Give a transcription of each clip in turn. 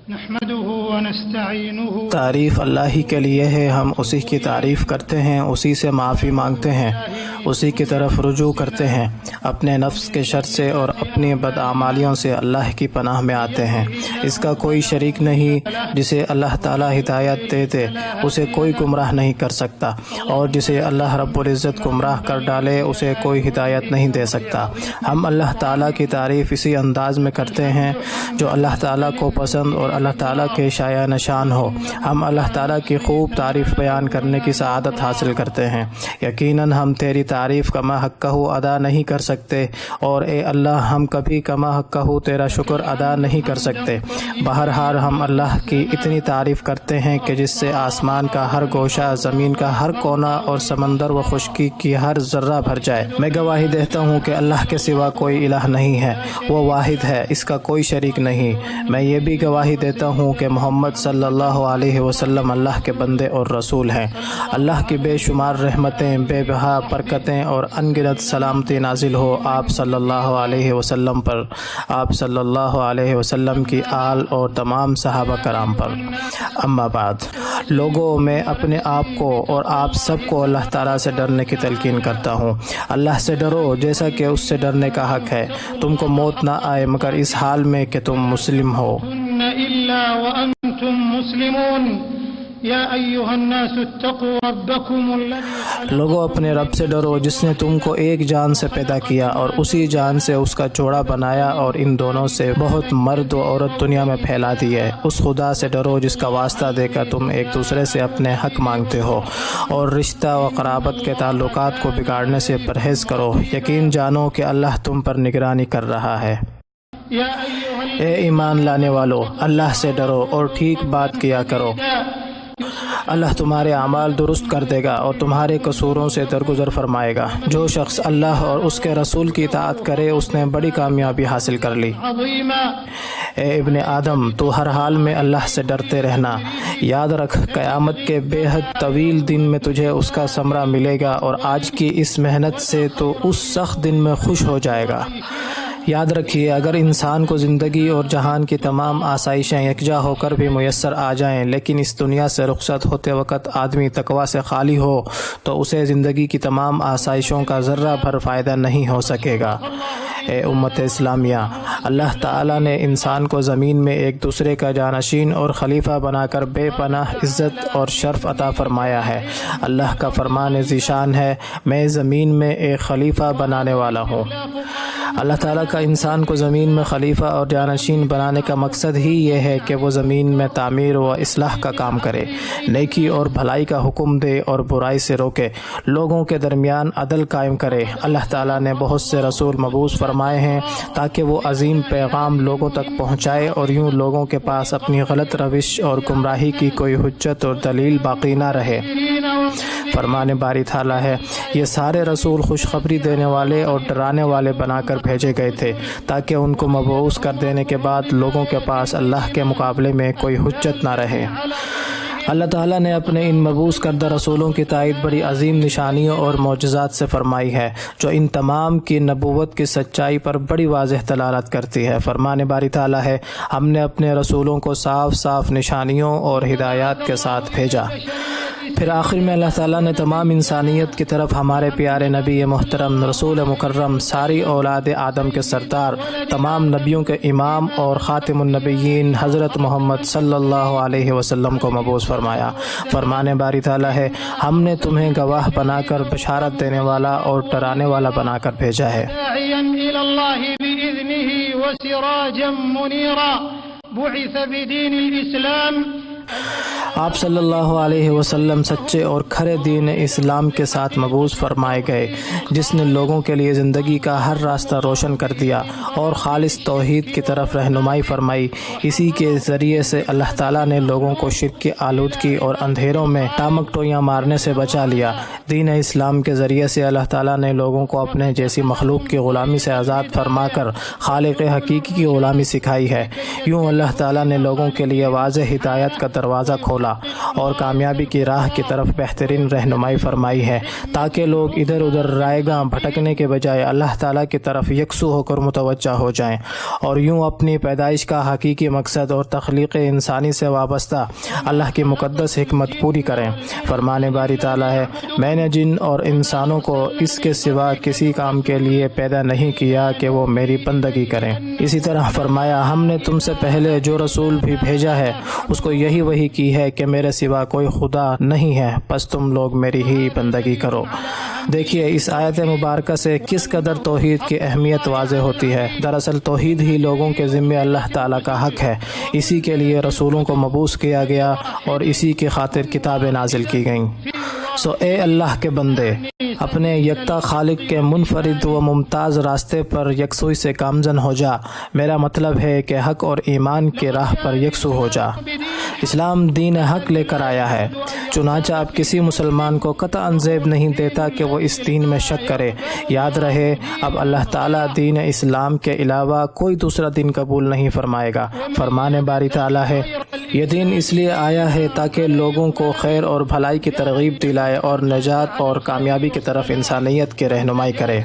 نحمده ونستعینه تعریف اللہ ہی کے لیے ہے، ہم اسی کی تعریف کرتے ہیں، اسی سے معافی مانگتے ہیں، اسی کی طرف رجوع کرتے ہیں، اپنے نفس کے شر سے اور اپنی بدعمالیوں سے اللہ کی پناہ میں آتے ہیں۔ اس کا کوئی شریک نہیں، جسے اللہ تعالیٰ ہدایت دے اسے کوئی گمراہ نہیں کر سکتا، اور جسے اللہ رب العزت گمراہ کر ڈالے اسے کوئی ہدایت نہیں دے سکتا۔ ہم اللہ تعالیٰ کی تعریف اسی انداز میں کرتے ہیں جو اللہ تعالیٰ کو پسند اور اللہ تعالیٰ کے شایع نشان ہو۔ ہم اللہ تعالیٰ کی خوب تعریف بیان کرنے کی سعادت حاصل کرتے ہیں۔ یقیناً ہم تیری تعریف کما حقہ ادا نہیں کر سکتے، اور اے اللہ ہم کبھی کما حقہ تیرا شکر ادا نہیں کر سکتے۔ بہرحال ہم اللہ کی اتنی تعریف کرتے ہیں کہ جس سے آسمان کا ہر گوشہ، زمین کا ہر کونا اور سمندر و خشکی کی ہر ذرہ بھر جائے۔ میں گواہی دیتا ہوں کہ اللہ کے سوا کوئی الہ نہیں ہے، وہ واحد ہے، اس کا کوئی شریک نہیں۔ میں یہ بھی گواہی دیتا ہوں کہ محمد صلی اللہ علیہ وسلم اللہ کے بندے اور رسول ہیں۔ اللہ کی بے شمار رحمتیں، بے بہا برکتیں اور انگنت سلامتی نازل ہو آپ صلی اللہ علیہ وسلم پر، آپ صلی اللہ علیہ وسلم کی آل اور تمام صحابہ کرام پر۔ اما بعد، لوگوں میں اپنے آپ کو اور آپ سب کو اللہ تعالیٰ سے ڈرنے کی تلقین کرتا ہوں۔ اللہ سے ڈرو جیسا کہ اس سے ڈرنے کا حق ہے۔ تم کو موت نہ آئے مگر اس حال میں کہ تم مسلم ہو۔ إلا وأنتم مسلمون يا أيها الناس اتقوا ربكم الذي لوگوں اپنے رب سے ڈرو جس نے تم کو ایک جان سے پیدا کیا اور اسی جان سے اس کا جوڑا بنایا، اور ان دونوں سے بہت مرد و عورت دنیا میں پھیلا دی ہے۔ اس خدا سے ڈرو جس کا واسطہ دے کر تم ایک دوسرے سے اپنے حق مانگتے ہو، اور رشتہ و قرابت کے تعلقات کو بگاڑنے سے پرہیز کرو۔ یقین جانو کہ اللہ تم پر نگرانی کر رہا ہے۔ اے ایمان لانے والو، اللہ سے ڈرو اور ٹھیک بات کیا کرو، اللہ تمہارے اعمال درست کر دے گا اور تمہارے قصوروں سے درگزر فرمائے گا۔ جو شخص اللہ اور اس کے رسول کی اطاعت کرے اس نے بڑی کامیابی حاصل کر لی۔ اے ابن آدم، تو ہر حال میں اللہ سے ڈرتے رہنا۔ یاد رکھ قیامت کے بے حد طویل دن میں تجھے اس کا ثمرہ ملے گا، اور آج کی اس محنت سے تو اس سخت دن میں خوش ہو جائے گا۔ یاد رکھیے، اگر انسان کو زندگی اور جہان کی تمام آسائشیں یکجا ہو کر بھی میسر آ جائیں، لیکن اس دنیا سے رخصت ہوتے وقت آدمی تقویٰ سے خالی ہو، تو اسے زندگی کی تمام آسائشوں کا ذرہ بھر فائدہ نہیں ہو سکے گا۔ اے امت اسلامیہ، اللہ تعالیٰ نے انسان کو زمین میں ایک دوسرے کا جانشین اور خلیفہ بنا کر بے پناہ عزت اور شرف عطا فرمایا ہے۔ اللہ کا فرمان ذیشان ہے، میں زمین میں ایک خلیفہ بنانے والا ہوں۔ اللہ تعالیٰ کا انسان کو زمین میں خلیفہ اور جانشین بنانے کا مقصد ہی یہ ہے کہ وہ زمین میں تعمیر و اصلاح کا کام کرے، نیکی اور بھلائی کا حکم دے اور برائی سے روکے، لوگوں کے درمیان عدل قائم کرے۔ اللہ تعالیٰ نے بہت سے رسول مبعوث فرمائے ہیں تاکہ وہ عظیم پیغام لوگوں تک پہنچائے، اور یوں لوگوں کے پاس اپنی غلط روش اور گمراہی کی کوئی حجت اور دلیل باقی نہ رہے۔ فرمان باری تعالیٰ ہے، یہ سارے رسول خوشخبری دینے والے اور ڈرانے والے بنا کر بھیجے گئے تھے تاکہ ان کو مبعوث کر دینے کے بعد لوگوں کے پاس اللہ کے مقابلے میں کوئی حجت نہ رہے۔ اللہ تعالیٰ نے اپنے ان مبعوث کردہ رسولوں کی تائید بڑی عظیم نشانیوں اور معجزات سے فرمائی ہے، جو ان تمام کی نبوت کی سچائی پر بڑی واضح دلالت کرتی ہے۔ فرمان باری تعالیٰ ہے، ہم نے اپنے رسولوں کو صاف صاف نشانیوں اور ہدایات کے ساتھ بھیجا۔ پھر آخر میں اللہ تعالیٰ نے تمام انسانیت کی طرف ہمارے پیارے نبی محترم، رسول مکرم، ساری اولاد آدم کے سردار، تمام نبیوں کے امام اور خاتم النبیین حضرت محمد صلی اللہ علیہ وسلم کو مبعوث فرمایا۔ فرمان باری تعالیٰ ہے، ہم نے تمہیں گواہ بنا کر بشارت دینے والا اور ڈرانے والا بنا کر بھیجا ہے۔ داعيا إلى الله بإذنه وسراجا منيرا بعث بدين الإسلام۔ آپ صلی اللہ علیہ وسلم سچے اور کھرے دین اسلام کے ساتھ مبعوث فرمائے گئے، جس نے لوگوں کے لیے زندگی کا ہر راستہ روشن کر دیا اور خالص توحید کی طرف رہنمائی فرمائی۔ اسی کے ذریعے سے اللہ تعالیٰ نے لوگوں کو شرک کی آلودگی اور اندھیروں میں ٹامک ٹوئیاں مارنے سے بچا لیا۔ دین اسلام کے ذریعے سے اللہ تعالیٰ نے لوگوں کو اپنے جیسی مخلوق کی غلامی سے آزاد فرما کر خالق حقیقی کی غلامی سکھائی ہے۔ یوں اللہ تعالیٰ نے لوگوں کے لیے واضح ہدایت کا دروازہ کھولا اور کامیابی کی راہ کی طرف بہترین رہنمائی فرمائی ہے، تاکہ لوگ ادھر ادھر رائے گاں بھٹکنے کے بجائے اللہ تعالیٰ کی طرف یکسو ہو کر متوجہ ہو جائیں اور یوں اپنی پیدائش کا حقیقی مقصد اور تخلیق انسانی سے وابستہ اللہ کی مقدس حکمت پوری کریں۔ فرمان باری تعالیٰ ہے، میں نے جن اور انسانوں کو اس کے سوا کسی کام کے لیے پیدا نہیں کیا کہ وہ میری بندگی کریں۔ اسی طرح فرمایا، ہم نے تم سے پہلے جو رسول بھی بھیجا ہے اس کو یہی وحی کی ہے کہ میرے سوا کوئی خدا نہیں ہے، بس تم لوگ میری ہی بندگی کرو۔ دیکھیے اس آیت مبارکہ سے کس قدر توحید کی اہمیت واضح ہوتی ہے۔ دراصل توحید ہی لوگوں کے ذمے اللہ تعالیٰ کا حق ہے، اسی کے لیے رسولوں کو مبعوث کیا گیا اور اسی کی خاطر کتابیں نازل کی گئیں۔ سو اے اللہ کے بندے، اپنے یکتا خالق کے منفرد و ممتاز راستے پر یکسوئی سے گامزن ہو جا۔ میرا مطلب ہے کہ حق اور ایمان کے راہ پر یکسو ہو جا۔ اسلام دین حق لے کر آیا ہے، چنانچہ اب کسی مسلمان کو قطعاً زیب نہیں دیتا کہ وہ اس دین میں شک کرے۔ یاد رہے، اب اللہ تعالیٰ دین اسلام کے علاوہ کوئی دوسرا دین قبول نہیں فرمائے گا۔ فرمان باری تعالیٰ ہے، یہ دین اس لیے آیا ہے تاکہ لوگوں کو خیر اور بھلائی کی ترغیب دلائے اور نجات اور کامیابی کی طرف انسانیت کی رہنمائی کرے۔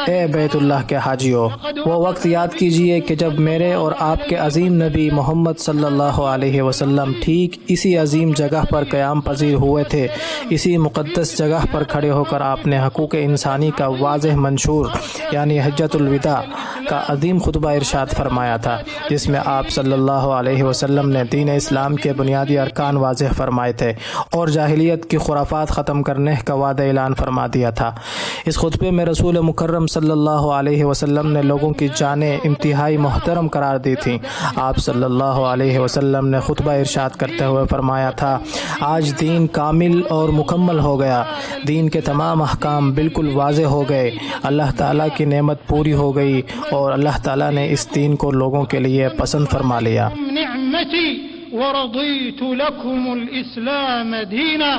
اے بیت اللہ کے حاجیوں، وہ وقت یاد کیجئے کہ جب میرے اور آپ کے عظیم نبی محمد صلی اللہ علیہ وسلم ٹھیک اسی عظیم جگہ پر قیام پذیر ہوئے تھے۔ اسی مقدس جگہ پر کھڑے ہو کر آپ نے حقوق انسانی کا واضح منشور یعنی حجۃ الوداع کا عظیم خطبہ ارشاد فرمایا تھا، جس میں آپ صلی اللہ علیہ وسلم نے دین اسلام کے بنیادی ارکان واضح فرمائے تھے اور جاہلیت کی خرافات ختم کرنے کا وعدہ اعلان فرما دیا تھا۔ اس خطبے میں رسول مکرم صلی اللہ علیہ وسلم نے لوگوں کی جانیں انتہائی محترم قرار دی تھیں۔ آپ صلی اللہ علیہ وسلم نے خطبہ ارشاد کرتے ہوئے فرمایا تھا، آج دین کامل اور مکمل ہو گیا، دین کے تمام احکام بالکل واضح ہو گئے، اللہ تعالیٰ کی نعمت پوری ہو گئی اور اللہ تعالیٰ نے اس دین کو لوگوں کے لیے پسند فرما لیا۔ وَرَضِيتُ لَكُمُ الْإِسْلَامَ دِينًا۔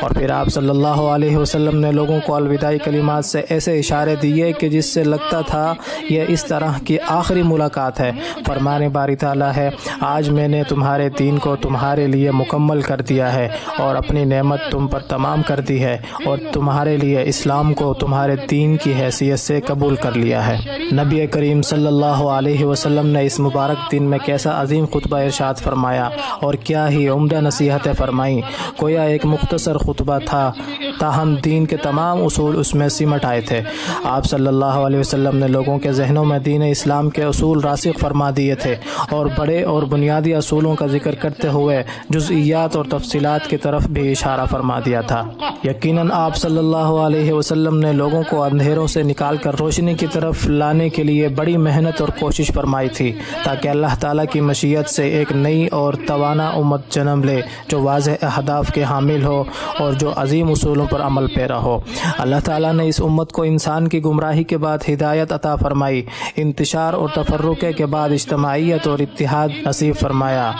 اور پھر آپ صلی اللہ علیہ وسلم نے لوگوں کو الوداعی کلمات سے ایسے اشارے دیے کہ جس سے لگتا تھا یہ اس طرح کی آخری ملاقات ہے۔ فرمان باری تعالیٰ ہے، آج میں نے تمہارے دین کو تمہارے لیے مکمل کر دیا ہے اور اپنی نعمت تم پر تمام کر دی ہے اور تمہارے لیے اسلام کو تمہارے دین کی حیثیت سے قبول کر لیا ہے۔ نبی کریم صلی اللہ علیہ وسلم نے اس مبارک دن میں کیسا عظیم خطبہ ارشاد فرمایا اور کیا ہی عمدہ نصیحتیں فرمائیں۔ گویا ایک مختصر خطبہ تھا، تاہم دین کے تمام اصول اس میں سمٹ آئے تھے۔ آپ صلی اللہ علیہ وسلم نے لوگوں کے ذہنوں میں دین اسلام کے اصول راسخ فرما دیے تھے اور بڑے اور بنیادی اصولوں کا ذکر کرتے ہوئے جزئیات اور تفصیلات کی طرف بھی اشارہ فرما دیا تھا۔ یقیناً آپ صلی اللہ علیہ وسلم نے لوگوں کو اندھیروں سے نکال کر روشنی کی طرف لانے کے لیے بڑی محنت اور کوشش فرمائی تھی، تاکہ اللہ تعالیٰ کی مشیت سے ایک نئی اور توانا امت جنم لے جو واضح اہداف کے حامل ہو اور جو عظیم اصولوں پر عمل پیرا ہو۔ اللہ تعالیٰ نے اس امت کو انسان کی گمراہی کے بعد ہدایت عطا فرمائی، انتشار اور تفرقے کے بعد اجتماعیت اور اتحاد نصیب فرمایا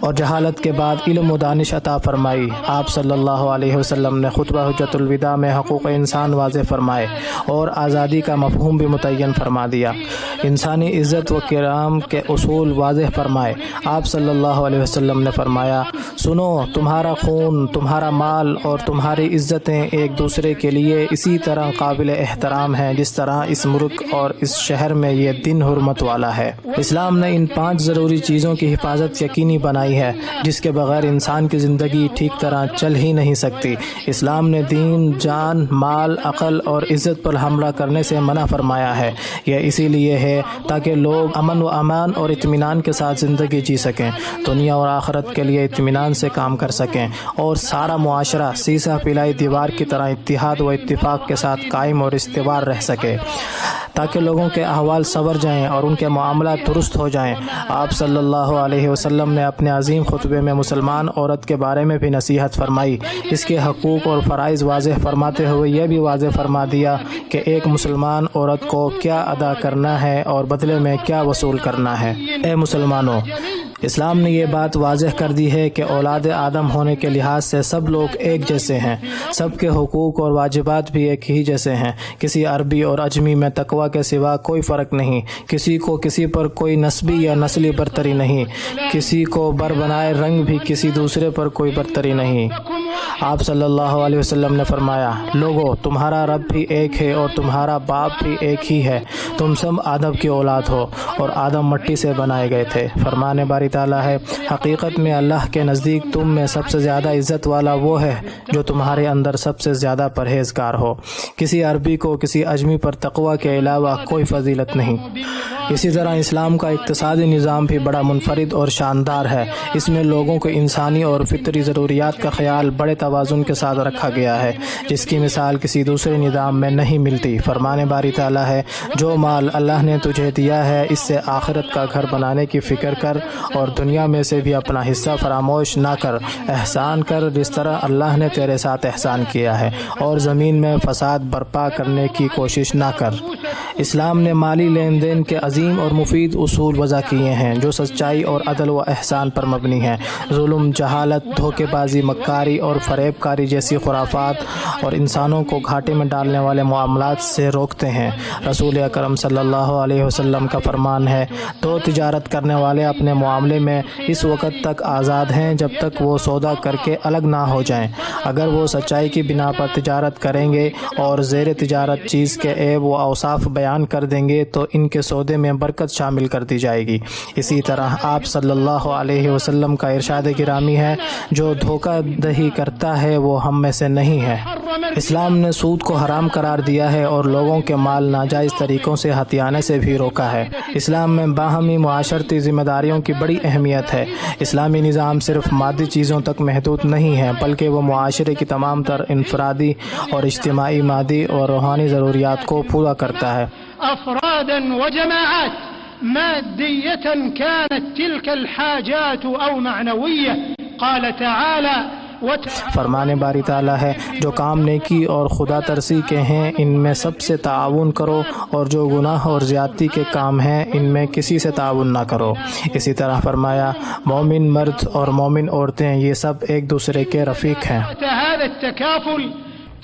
اور جہالت کے بعد علم و دانش عطا فرمائی۔ آپ صلی اللہ علیہ وسلم نے خطبہ حجۃ الوداع میں حقوق انسان واضح فرمائے اور آزادی کا مفہوم بھی متعین فرما دیا، انسانی عزت و کرام کے اصول واضح فرمائے۔ آپ صلی اللہ علیہ وسلم نے فرمایا، سنو، تمہارا خون، تمہارا مال اور تمہاری عزتیں ایک دوسرے کے لیے اسی طرح قابل احترام ہیں جس طرح اس ملک اور اس شہر میں یہ دن حرمت والا ہے۔ اسلام نے ان 5 ضروری چیزوں کی حفاظت یقینی بنائی ہے جس کے بغیر انسان کی زندگی ٹھیک طرح چل ہی نہیں سکتی۔ اسلام نے دین، جان، مال، عقل اور عزت پر حملہ کرنے سے منع فرمایا ہے۔ یہ اسی لیے ہے تاکہ لوگ امن و امان اور اطمینان کے ساتھ زندگی جی سکیں، دنیا اور آخرت کے لیے اطمینان سے کام کر سکیں اور سارا معاشرہ سیسہ پلائی دیوار کی طرح اتحاد و اتفاق کے ساتھ قائم اور استوار رہ سکے، تاکہ لوگوں کے احوال سنور جائیں اور ان کے معاملات درست ہو جائیں۔ آپ صلی اللہ علیہ وسلم نے اپنے عظیم خطبے میں مسلمان عورت کے بارے میں بھی نصیحت فرمائی، اس کے حقوق اور فرائض واضح فرماتے ہوئے یہ بھی واضح فرما دیا کہ ایک مسلمان عورت کو کیا ادا کرنا ہے اور بدلے میں کیا وصول کرنا ہے۔ اے مسلمانوں، اسلام نے یہ بات واضح کر دی ہے کہ اولاد آدم ہونے کے لحاظ سے سب لوگ ایک جیسے ہیں، سب کے حقوق اور واجبات بھی ایک ہی جیسے ہیں۔ کسی عربی اور اجمی میں تقویٰ کے سوا کوئی فرق نہیں، کسی کو کسی پر کوئی نسبی یا نسلی برتری نہیں، کسی کو بر بنائے رنگ بھی کسی دوسرے پر کوئی برتری نہیں۔ آپ صلی اللہ علیہ وسلم نے فرمایا، لوگو تمہارا رب بھی ایک ہے اور تمہارا باپ بھی ایک ہی ہے، تم سب آدم کی اولاد ہو اور آدم مٹی سے بنائے گئے تھے۔ فرمان باری تعالیٰ ہے، حقیقت میں اللہ کے نزدیک تم میں سب سے زیادہ عزت والا وہ ہے جو تمہارے اندر سب سے زیادہ پرہیزگار ہو۔ کسی عربی کو کسی اجمی پر تقویٰ کے علاوہ کوئی فضیلت نہیں۔ اسی طرح اسلام کا اقتصادی نظام بھی بڑا منفرد اور شاندار ہے۔ اس میں لوگوں کو انسانی اور فطری ضروریات کا خیال بڑے توازن کے ساتھ رکھا گیا ہے، جس کی مثال کسی دوسرے نظام میں نہیں ملتی۔ فرمان باری تعالیٰ ہے، جو مال اللہ نے تجھے دیا ہے اس سے آخرت کا گھر بنانے کی فکر کر اور دنیا میں سے بھی اپنا حصہ فراموش نہ کر، احسان کر جس طرح اللہ نے تیرے ساتھ احسان کیا ہے، اور زمین میں فساد برپا کرنے کی کوشش نہ کر۔ اسلام نے مالی لین دین کے عظیم اور مفید اصول وضع کیے ہیں جو سچائی اور عدل و احسان پر مبنی ہیں۔ ظلم، جہالت، دھوکے بازی، مکاری اور فریب کاری جیسی خرافات اور انسانوں کو گھاٹے میں ڈالنے والے معاملات سے روکتے ہیں۔ رسول اکرم صلی اللہ علیہ وسلم کا فرمان ہے، دو تجارت کرنے والے اپنے معاملے میں اس وقت تک آزاد ہیں جب تک وہ سودا کر کے الگ نہ ہو جائیں۔ اگر وہ سچائی کی بنا پر تجارت کریں گے اور زیر تجارت چیز کے عیب و اوصاف بیان کر دیں گے تو ان کے سودے میں برکت شامل کر دی جائے گی۔ اسی طرح آپ صلی اللہ علیہ وسلم کا ارشاد گرامی ہے، جو دھوکہ دہی کرتا ہے وہ ہم میں سے نہیں ہے۔ اسلام نے سود کو حرام قرار دیا ہے اور لوگوں کے مال ناجائز طریقوں سے ہتھیانے سے بھی روکا ہے۔ اسلام میں باہمی معاشرتی ذمہ داریوں کی بڑی اہمیت ہے۔ اسلامی نظام صرف مادی چیزوں تک محدود نہیں ہے بلکہ وہ معاشرے کی تمام تر انفرادی اور اجتماعی، مادی اور روحانی ضروریات کو پورا کرتا ہے۔ أفرادا وجماعات مادية كانت تلك الحاجات أو معنوية قال تعالى فرمان باری تعالیٰ ہے، جو کام نیکی اور خدا ترسی کے ہیں ان میں سب سے تعاون کرو، اور جو گناہ اور زیادتی کے کام ہیں ان میں کسی سے تعاون نہ کرو۔ اسی طرح فرمایا، مومن مرد اور مومن عورتیں یہ سب ایک دوسرے کے رفیق ہیں۔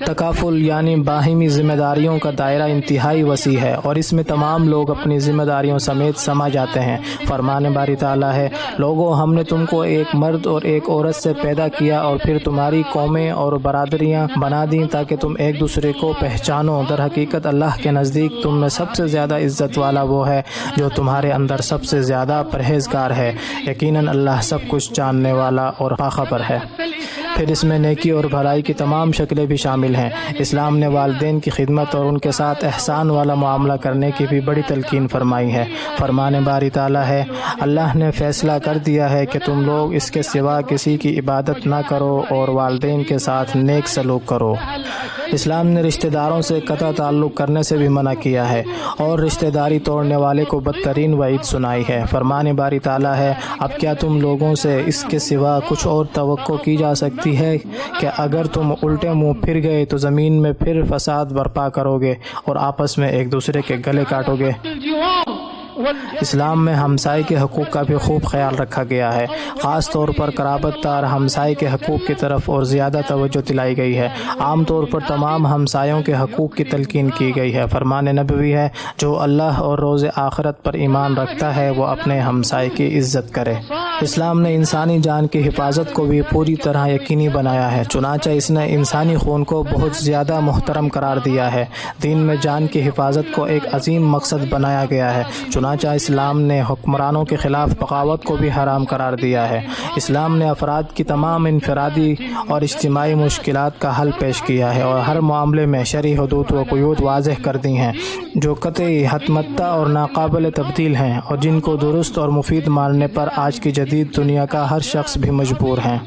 تکافل یعنی باہمی ذمہ داریوں کا دائرہ انتہائی وسیع ہے اور اس میں تمام لوگ اپنی ذمہ داریوں سمیت سما جاتے ہیں۔ فرمان باری تعالیٰ ہے، لوگوں ہم نے تم کو ایک مرد اور ایک عورت سے پیدا کیا اور پھر تمہاری قومیں اور برادریاں بنا دیں تاکہ تم ایک دوسرے کو پہچانو۔ در حقیقت اللہ کے نزدیک تم میں سب سے زیادہ عزت والا وہ ہے جو تمہارے اندر سب سے زیادہ پرہیزگار ہے۔ یقیناً اللہ سب کچھ جاننے والا اور باخبر ہے۔ پھر اس میں نیکی اور بھلائی کی تمام شکلیں بھی شامل ہیں۔ اسلام نے والدین کی خدمت اور ان کے ساتھ احسان والا معاملہ کرنے کی بھی بڑی تلقین فرمائی ہے۔ فرمان باری تعالیٰ ہے، اللہ نے فیصلہ کر دیا ہے کہ تم لوگ اس کے سوا کسی کی عبادت نہ کرو اور والدین کے ساتھ نیک سلوک کرو۔ اسلام نے رشتہ داروں سے قطع تعلق کرنے سے بھی منع کیا ہے اور رشتہ داری توڑنے والے کو بدترین وعید سنائی ہے۔ فرمان باری تعالیٰ ہے، اب کیا تم لوگوں سے اس کے سوا کچھ اور توقع کی جا سکتی ہے کہ اگر تم الٹے منہ پھر گئے تو زمین میں پھر فساد برپا کرو گے اور آپس میں ایک دوسرے کے گلے کاٹو گے۔ اسلام میں ہمسائے کے حقوق کا بھی خوب خیال رکھا گیا ہے، خاص طور پر قرابت دار ہمسائے کے حقوق کی طرف اور زیادہ توجہ دلائی گئی ہے۔ عام طور پر تمام ہمسایوں کے حقوق کی تلقین کی گئی ہے۔ فرمان نبوی ہے، جو اللہ اور روز آخرت پر ایمان رکھتا ہے وہ اپنے ہمسائے کی عزت کرے۔ اسلام نے انسانی جان کی حفاظت کو بھی پوری طرح یقینی بنایا ہے، چنانچہ اس نے انسانی خون کو بہت زیادہ محترم قرار دیا ہے۔ دین میں جان کی حفاظت کو ایک عظیم مقصد بنایا گیا ہے، چنانچہ اسلام نے حکمرانوں کے خلاف بغاوت کو بھی حرام قرار دیا ہے۔ اسلام نے افراد کی تمام انفرادی اور اجتماعی مشکلات کا حل پیش کیا ہے اور ہر معاملے میں شرعی حدود و قیود واضح کر دی ہیں جو قطعی حتمتہ اور ناقابل تبدیل ہیں اور جن کو درست اور مفید ماننے پر آج کی جدید دنیا کا ہر شخص بھی مجبور ہے۔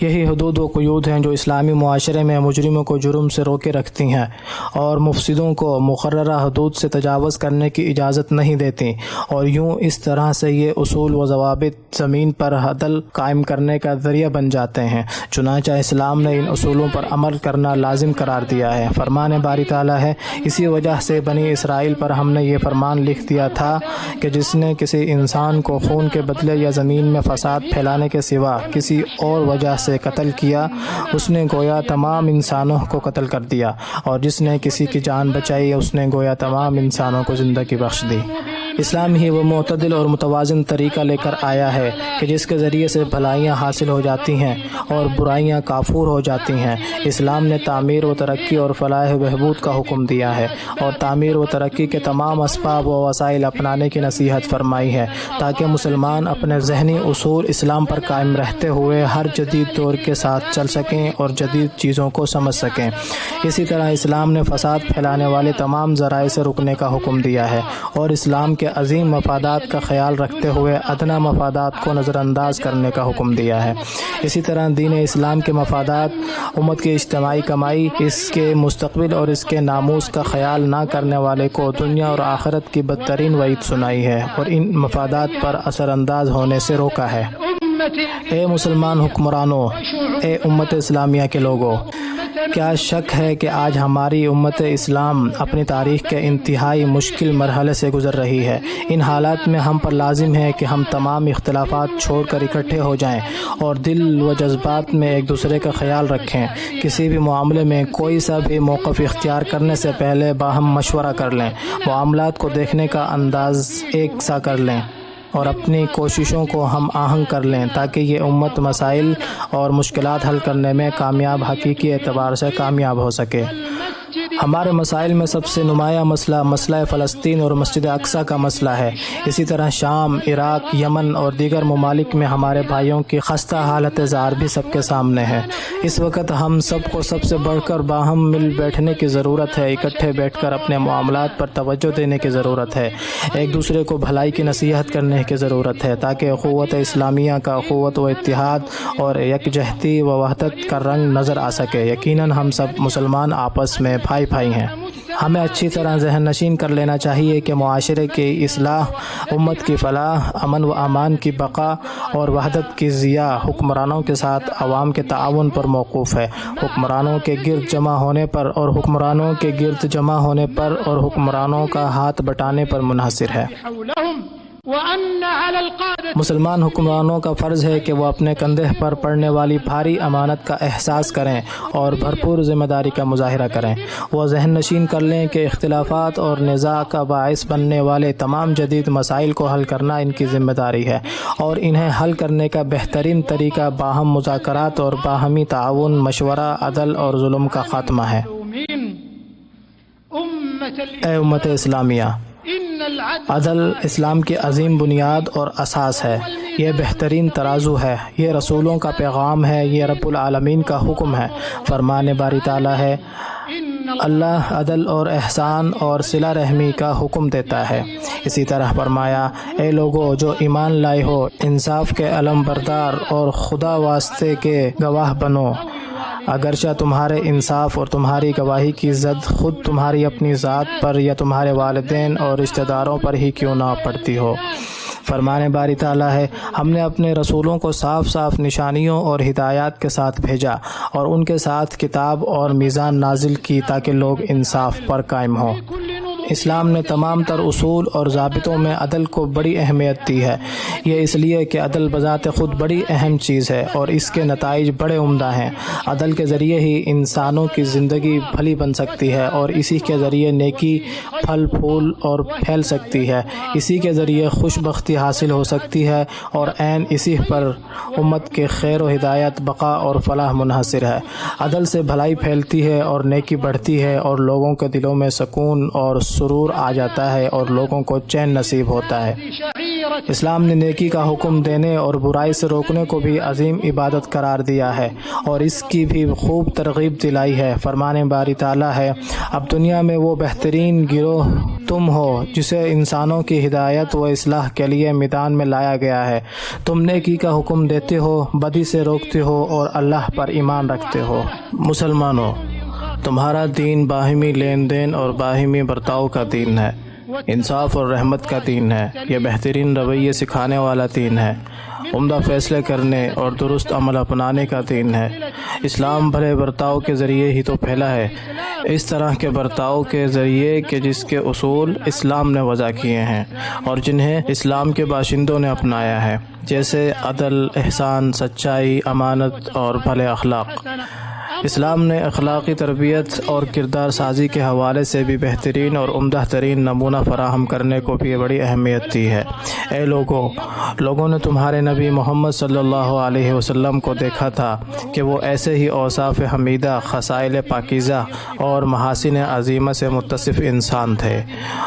یہی حدود و قیود ہیں جو اسلامی معاشرے میں مجرموں کو جرم سے روکے رکھتی ہیں اور مفسدوں کو مقررہ حدود سے تجاوز کرنے کی اجازت نہیں دیتی، اور یوں اس طرح سے یہ اصول و ضوابط زمین پر عدل قائم کرنے کا ذریعہ بن جاتے ہیں۔ چنانچہ اسلام نے ان اصولوں پر عمل کرنا لازم قرار دیا ہے۔ فرمان باری تعالیٰ ہے، اسی وجہ سے بنی اسرائیل پر ہم نے یہ فرمان لکھ دیا تھا کہ جس نے کسی انسان کو خون کے بدلے یا زمین میں فساد پھیلانے کے سوا کسی اور وجہ سے قتل کیا، اس نے گویا تمام انسانوں کو قتل کر دیا، اور جس نے کسی کی جان بچائی اس نے گویا تمام انسانوں کو زندگی بخش دی۔ اسلام ہی وہ معتدل اور متوازن طریقہ لے کر آیا ہے کہ جس کے ذریعے سے بھلائیاں حاصل ہو جاتی ہیں اور برائیاں کافور ہو جاتی ہیں۔ اسلام نے تعمیر و ترقی اور فلاح و بہبود کا حکم دیا ہے اور تعمیر و ترقی کے تمام اسباب و وسائل اپنانے کی نصیحت فرمائی ہے تاکہ مسلمان اپنے ذہنی اصول اسلام پر قائم رہتے ہوئے ہر جدید دور کے ساتھ چل سکیں اور جدید چیزوں کو سمجھ سکیں۔ اسی طرح اسلام نے فساد پھیلانے والے تمام ذرائع سے رکنے کا حکم دیا ہے اور اسلام کے عظیم مفادات کا خیال رکھتے ہوئے ادنیٰ مفادات کو نظر انداز کرنے کا حکم دیا ہے۔ اسی طرح دین اسلام کے مفادات، امت کی اجتماعی کمائی، اس کے مستقبل اور اس کے ناموس کا خیال نہ کرنے والے کو دنیا اور آخرت کی بدترین وعید سنائی ہے اور ان مفادات پر اثر انداز ہونے سے روکا ہے۔ اے مسلمان حکمرانوں، اے امت اسلامیہ کے لوگوں، کیا شک ہے کہ آج ہماری امت اسلام اپنی تاریخ کے انتہائی مشکل مرحلے سے گزر رہی ہے۔ ان حالات میں ہم پر لازم ہے کہ ہم تمام اختلافات چھوڑ کر اکٹھے ہو جائیں اور دل و جذبات میں ایک دوسرے کا خیال رکھیں۔ کسی بھی معاملے میں کوئی سا بھی موقف اختیار کرنے سے پہلے باہم مشورہ کر لیں، معاملات کو دیکھنے کا انداز ایک سا کر لیں اور اپنی کوششوں کو ہم آہنگ کر لیں تاکہ یہ امت مسائل اور مشکلات حل کرنے میں کامیاب، حقیقی اعتبار سے کامیاب ہو سکے۔ ہمارے مسائل میں سب سے نمایاں مسئلہ فلسطین اور مسجد اقصیٰ کا مسئلہ ہے۔ اسی طرح شام، عراق، یمن اور دیگر ممالک میں ہمارے بھائیوں کی خستہ حالت زار بھی سب کے سامنے ہے۔ اس وقت ہم سب کو سب سے بڑھ کر باہم مل بیٹھنے کی ضرورت ہے، اکٹھے بیٹھ کر اپنے معاملات پر توجہ دینے کی ضرورت ہے، ایک دوسرے کو بھلائی کی نصیحت کرنے کی ضرورت ہے تاکہ اخوت اسلامیہ کا اخوت و اتحاد اور یکجہتی و وحدت کا رنگ نظر آ سکے۔ یقیناً ہم سب مسلمان آپس میں بھائی ہیں۔ ہمیں اچھی طرح ذہن نشین کر لینا چاہیے کہ معاشرے کی اصلاح، امت کی فلاح، امن و امان کی بقا اور وحدت کی ضیاء حکمرانوں کے ساتھ عوام کے تعاون پر موقوف ہے، حکمرانوں کے گرد جمع ہونے پر اور حکمرانوں کا ہاتھ بٹانے پر منحصر ہے۔ مسلمان حکمرانوں کا فرض ہے کہ وہ اپنے کندھے پر پڑنے والی بھاری امانت کا احساس کریں اور بھرپور ذمہ داری کا مظاہرہ کریں۔ وہ ذہن نشین کر لیں کہ اختلافات اور نزاع کا باعث بننے والے تمام جدید مسائل کو حل کرنا ان کی ذمہ داری ہے اور انہیں حل کرنے کا بہترین طریقہ باہم مذاکرات اور باہمی تعاون، مشورہ، عدل اور ظلم کا خاتمہ ہے۔ اے امت اسلامیہ، عدل اسلام کی عظیم بنیاد اور اساس ہے، یہ بہترین ترازو ہے، یہ رسولوں کا پیغام ہے، یہ رب العالمین کا حکم ہے۔ فرمان باری تعالیٰ ہے، اللہ عدل اور احسان اور صلہ رحمی کا حکم دیتا ہے۔ اسی طرح فرمایا، اے لوگو جو ایمان لائے ہو، انصاف کے علم بردار اور خدا واسطے کے گواہ بنو، اگرچہ تمہارے انصاف اور تمہاری گواہی کی زد خود تمہاری اپنی ذات پر یا تمہارے والدین اور رشتہ داروں پر ہی کیوں نہ پڑتی ہو۔ فرمان باری تعالیٰ ہے، ہم نے اپنے رسولوں کو صاف صاف نشانیوں اور ہدایات کے ساتھ بھیجا اور ان کے ساتھ کتاب اور میزان نازل کی تاکہ لوگ انصاف پر قائم ہوں۔ اسلام نے تمام تر اصول اور ضابطوں میں عدل کو بڑی اہمیت دی ہے، یہ اس لیے کہ عدل بذات خود بڑی اہم چیز ہے اور اس کے نتائج بڑے عمدہ ہیں۔ عدل کے ذریعے ہی انسانوں کی زندگی بھلی بن سکتی ہے اور اسی کے ذریعے نیکی پھل پھول اور پھیل سکتی ہے، اسی کے ذریعے خوش بختی حاصل ہو سکتی ہے اور عین اسی پر امت کے خیر و ہدایت، بقا اور فلاح منحصر ہے۔ عدل سے بھلائی پھیلتی ہے اور نیکی بڑھتی ہے اور لوگوں کے دلوں میں سکون اور سرور آ جاتا ہے اور لوگوں کو چین نصیب ہوتا ہے۔ كبيرة اسلام نے نیکی کا حکم دینے اور برائی سے روکنے کو بھی عظیم عبادت قرار دیا ہے اور اس کی بھی خوب ترغیب دلائی ہے۔ فرمان باری تعالیٰ ہے، اب دنیا میں وہ بہترین گروہ تم ہو جسے انسانوں کی ہدایت و اصلاح کے لیے میدان میں لایا گیا ہے۔ تم نیکی کا حکم دیتے ہو، بدی سے روکتے ہو اور اللہ پر ایمان رکھتے ہو۔ مسلمانوں، تمہارا دین باہمی لین دین اور باہمی برتاؤ کا دین ہے، انصاف اور رحمت کا دین ہے، یہ بہترین رویے سکھانے والا دین ہے، عمدہ فیصلے کرنے اور درست عمل اپنانے کا دین ہے۔ اسلام بھلے برتاؤ کے ذریعے ہی تو پھیلا ہے، اس طرح کے برتاؤ کے ذریعے کہ جس کے اصول اسلام نے وضع کیے ہیں اور جنہیں اسلام کے باشندوں نے اپنایا ہے، جیسے عدل، احسان، سچائی، امانت اور بھلے اخلاق۔ اسلام نے اخلاقی تربیت اور کردار سازی کے حوالے سے بھی بہترین اور عمدہ ترین نمونہ فراہم کرنے کو بھی بڑی اہمیت دی ہے۔ اے لوگوں نے تمہارے نبی محمد صلی اللہ علیہ وسلم کو دیکھا تھا کہ وہ ایسے ہی اوصاف حمیدہ، خصائل پاکیزہ اور محاسن عظیمہ سے متصف انسان تھے،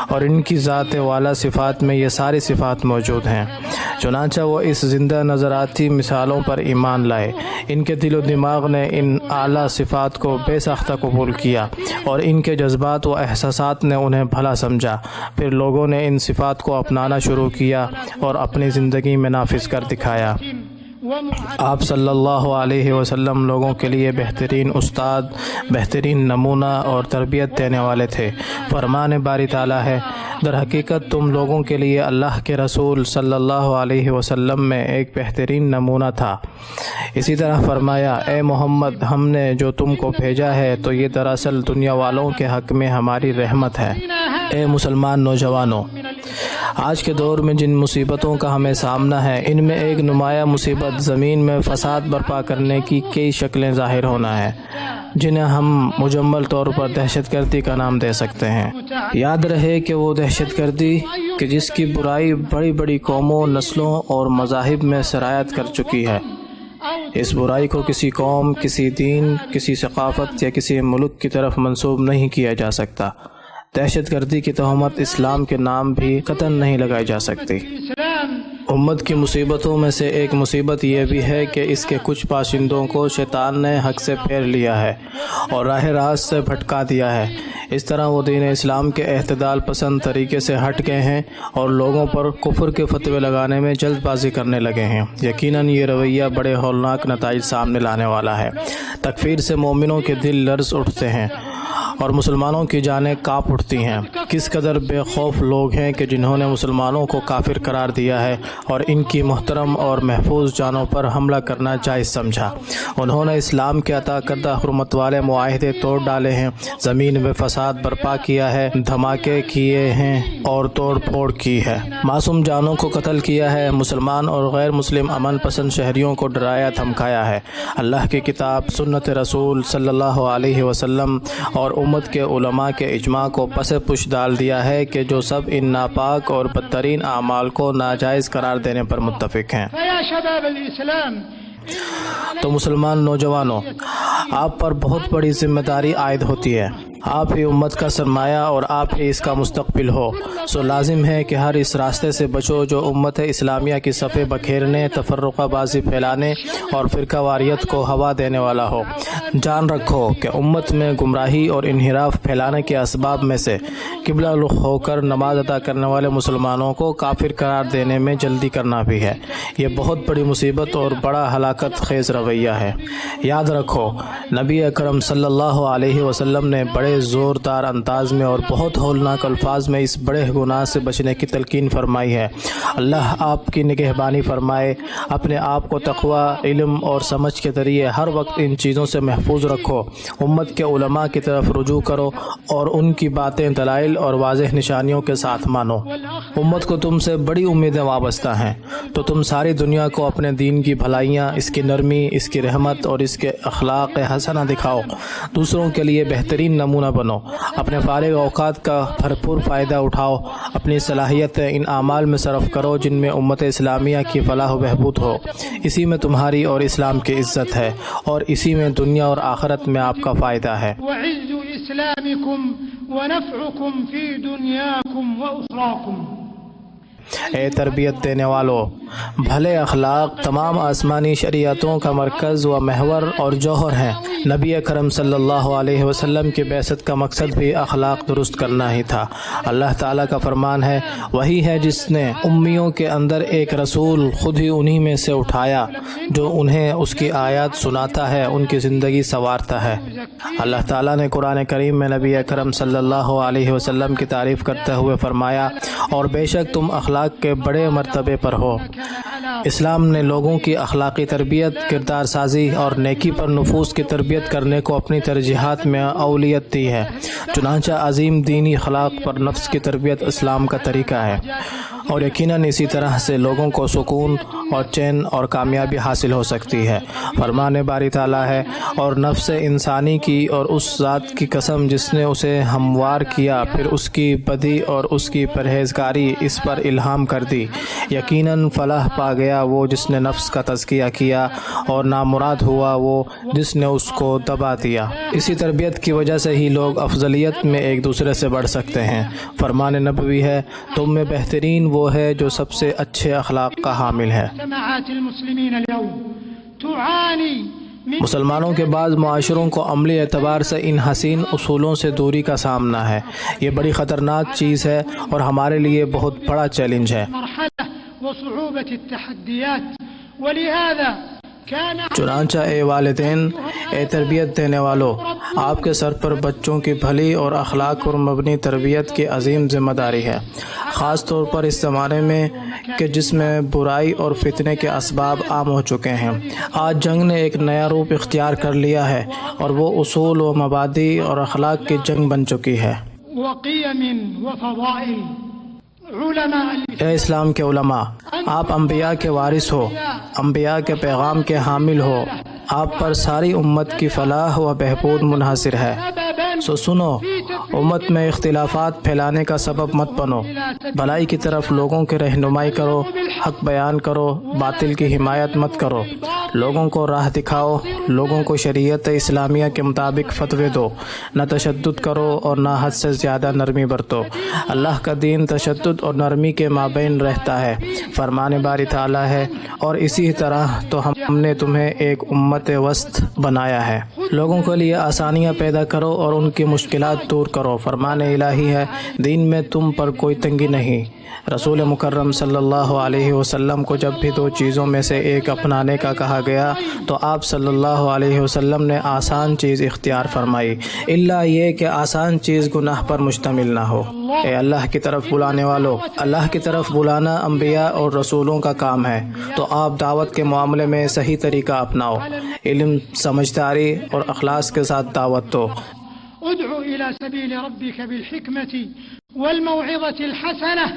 اور ان کی ذات والا صفات میں یہ ساری صفات موجود ہیں۔ چنانچہ وہ اس زندہ نظراتی مثالوں پر ایمان لائے، ان کے دل و دماغ نے ان اعلیٰ صفات کو بے ساختہ قبول کیا اور ان کے جذبات و احساسات نے انہیں بھلا سمجھا۔ پھر لوگوں نے ان صفات کو اپنانا شروع کیا اور اپنی زندگی میں نافذ کر دکھایا۔ آپ صلی اللہ علیہ وسلم لوگوں کے لیے بہترین استاد، بہترین نمونہ اور تربیت دینے والے تھے۔ فرمان باری تعالیٰ ہے، در حقیقت تم لوگوں کے لیے اللہ کے رسول صلی اللہ علیہ وسلم میں ایک بہترین نمونہ تھا۔ اسی طرح فرمایا، اے محمد، ہم نے جو تم کو بھیجا ہے تو یہ دراصل دنیا والوں کے حق میں ہماری رحمت ہے۔ اے مسلمان نوجوانوں، آج کے دور میں جن مصیبتوں کا ہمیں سامنا ہے، ان میں ایک نمایاں مصیبت زمین میں فساد برپا کرنے کی کئی شکلیں ظاہر ہونا ہے، جنہیں ہم مجمل طور پر دہشت گردی کا نام دے سکتے ہیں۔ یاد رہے کہ وہ دہشت گردی کہ جس کی برائی بڑی بڑی قوموں، نسلوں اور مذاہب میں سرایت کر چکی ہے، اس برائی کو کسی قوم، کسی دین، کسی ثقافت یا کسی ملک کی طرف منسوب نہیں کیا جا سکتا۔ دہشت گردی کی تہمت اسلام کے نام بھی قطعاً نہیں لگائی جا سکتی۔ امت کی مصیبتوں میں سے ایک مصیبت یہ بھی ہے کہ اس کے کچھ باشندوں کو شیطان نے حق سے پھیر لیا ہے اور راہ راست سے بھٹکا دیا ہے۔ اس طرح وہ دین اسلام کے اعتدال پسند طریقے سے ہٹ گئے ہیں اور لوگوں پر کفر کے فتوے لگانے میں جلد بازی کرنے لگے ہیں۔ یقیناً یہ رویہ بڑے ہولناک نتائج سامنے لانے والا ہے۔ تکفیر سے مومنوں کے دل لرز اٹھتے ہیں اور مسلمانوں کی جانیں کانپ اٹھتی ہیں۔ کس قدر بے خوف لوگ ہیں کہ جنہوں نے مسلمانوں کو کافر قرار دیا ہے اور ان کی محترم اور محفوظ جانوں پر حملہ کرنا جائز سمجھا۔ انہوں نے اسلام کے عطا کردہ حرمت والے معاہدے توڑ ڈالے ہیں، زمین میں فساد برپا کیا ہے، دھماکے کیے ہیں اور توڑ پھوڑ کی ہے، معصوم جانوں کو قتل کیا ہے، مسلمان اور غیر مسلم امن پسند شہریوں کو ڈرایا دھمکایا ہے۔ اللہ کی کتاب، سنت رسول صلی اللہ علیہ وسلم اور امت کے علماء کے اجماع کو پس پش ڈال دیا ہے کہ جو سب ان ناپاک اور بدترین اعمال کو ناجائز قرار دینے پر متفق ہیں۔ تو مسلمان نوجوانوں، آپ پر بہت بڑی ذمہ داری عائد ہوتی ہے۔ آپ ہی امت کا سرمایہ اور آپ ہی اس کا مستقبل ہو، سو لازم ہے کہ ہر اس راستے سے بچو جو امت اسلامیہ کی صفیں بکھیرنے، تفرقہ بازی پھیلانے اور فرقہ واریت کو ہوا دینے والا ہو۔ جان رکھو کہ امت میں گمراہی اور انحراف پھیلانے کے اسباب میں سے قبلہ رخ ہو کر نماز ادا کرنے والے مسلمانوں کو کافر قرار دینے میں جلدی کرنا بھی ہے۔ یہ بہت بڑی مصیبت اور بڑا ہلاکت خیز رویہ ہے۔ یاد رکھو، نبی اکرم صلی اللہ علیہ وسلم نے بڑے زوردار انداز میں اور بہت ہولناک الفاظ میں اس بڑے گناہ سے بچنے کی تلقین فرمائی ہے۔ اللہ آپ کی نگہبانی فرمائے۔ اپنے آپ کو تقوی، علم اور سمجھ کے ذریعے ہر وقت ان چیزوں سے محفوظ رکھو۔ امت کے علماء کی طرف رجوع کرو اور ان کی باتیں دلائل اور واضح نشانیوں کے ساتھ مانو۔ امت کو تم سے بڑی امیدیں وابستہ ہیں، تو تم ساری دنیا کو اپنے دین کی بھلائیاں، اس کی نرمی، اس کی رحمت اور اس کے اخلاق حسنہ دکھاؤ۔ دوسروں کے لیے بہترین نمونہ بنو۔ اپنے فارغ اوقات کا بھرپور فائدہ اٹھاؤ۔ اپنی صلاحیت ان اعمال میں صرف کرو جن میں امت اسلامیہ کی فلاح و بہبود ہو۔ اسی میں تمہاری اور اسلام کی عزت ہے اور اسی میں دنیا اور آخرت میں آپ کا فائدہ ہے۔ وعز اسلامکم ونفعکم فی دنیاکم واخراکم۔ اے تربیت دینے والوں، بھلے اخلاق تمام آسمانی شریعتوں کا مرکز و محور اور جوہر ہیں۔ نبی اکرم صلی اللہ علیہ وسلم کی بعثت کا مقصد بھی اخلاق درست کرنا ہی تھا۔ اللہ تعالیٰ کا فرمان ہے، وہی ہے جس نے امیوں کے اندر ایک رسول خود ہی انہی میں سے اٹھایا جو انہیں اس کی آیات سناتا ہے، ان کی زندگی سنوارتا ہے۔ اللہ تعالیٰ نے قرآن کریم میں نبی اکرم صلی اللہ علیہ وسلم کی تعریف کرتے ہوئے فرمایا، اور بے شک تم اخلاق کے بڑے مرتبے پر ہو۔ اسلام نے لوگوں کی اخلاقی تربیت، کردار سازی اور نیکی پر نفوذ کی تربیت کرنے کو اپنی ترجیحات میں اولویت دی ہے۔ چنانچہ عظیم دینی اخلاق پر نفس کی تربیت اسلام کا طریقہ ہے، اور یقیناً اسی طرح سے لوگوں کو سکون اور چین اور کامیابی حاصل ہو سکتی ہے۔ فرمان باری تعالیٰ ہے، اور نفس انسانی کی اور اس ذات کی قسم جس نے اسے ہموار کیا، پھر اس کی بدی اور اس کی پرہیزگاری اس پر الہام کر دی۔ یقیناً فلاح پا گیا وہ جس نے نفس کا تزکیہ کیا، اور نامراد ہوا وہ جس نے اس کو دبا دیا۔ اسی تربیت کی وجہ سے ہی لوگ افضلیت میں ایک دوسرے سے بڑھ سکتے ہیں۔ فرمان نبوی ہے، تم میں بہترین وہ ہے جو سب سے اچھے اخلاق کا حامل ہے۔ مسلمانوں کے بعض معاشروں کو عملی اعتبار سے ان حسین اصولوں سے دوری کا سامنا ہے۔ یہ بڑی خطرناک چیز ہے اور ہمارے لیے بہت بڑا چیلنج ہے۔ چنانچہ اے والدین، اے تربیت دینے والوں، آپ کے سر پر بچوں کی بھلی اور اخلاق پر مبنی تربیت کی عظیم ذمہ داری ہے، خاص طور پر اس زمانے میں کہ جس میں برائی اور فتنے کے اسباب عام ہو چکے ہیں۔ آج جنگ نے ایک نیا روپ اختیار کر لیا ہے، اور وہ اصول و مبادی اور اخلاق کی جنگ بن چکی ہے۔ اے اسلام کے علماء، آپ انبیاء کے وارث ہو، انبیاء کے پیغام کے حامل ہو، آپ پر ساری امت کی فلاح و بہبود منحصر ہے۔ سو سنو، امت میں اختلافات پھیلانے کا سبب مت بنو، بھلائی کی طرف لوگوں کی رہنمائی کرو، حق بیان کرو، باطل کی حمایت مت کرو، لوگوں کو راہ دکھاؤ، لوگوں کو شریعت اسلامیہ کے مطابق فتوے دو، نہ تشدد کرو اور نہ حد سے زیادہ نرمی برتو۔ اللہ کا دین تشدد اور نرمی کے مابین رہتا ہے۔ فرمان باری تعالیٰ ہے، اور اسی طرح تو ہم نے تمہیں ایک امت وسط بنایا ہے۔ لوگوں کے لیے آسانیاں پیدا کرو اور ان کی مشکلات دور کرو۔ فرمان الہی ہے، دین میں تم پر کوئی تنگی نہیں۔ رسول مکرم صلی اللہ علیہ وسلم کو جب بھی دو چیزوں میں سے ایک اپنانے کا کہا گیا تو آپ صلی اللہ علیہ وسلم نے آسان چیز اختیار فرمائی، الا یہ کہ آسان چیز گناہ پر مشتمل نہ ہو۔ اے اللہ کی طرف بلانے والو، اللہ کی طرف بلانا انبیاء اور رسولوں کا کام ہے، تو آپ دعوت کے معاملے میں صحیح طریقہ اپناؤ، علم، سمجھداری اور اخلاص کے ساتھ دعوت دو۔ ادعو الى سبیل ربک بالحکمت والموعظۃ الحسنہ۔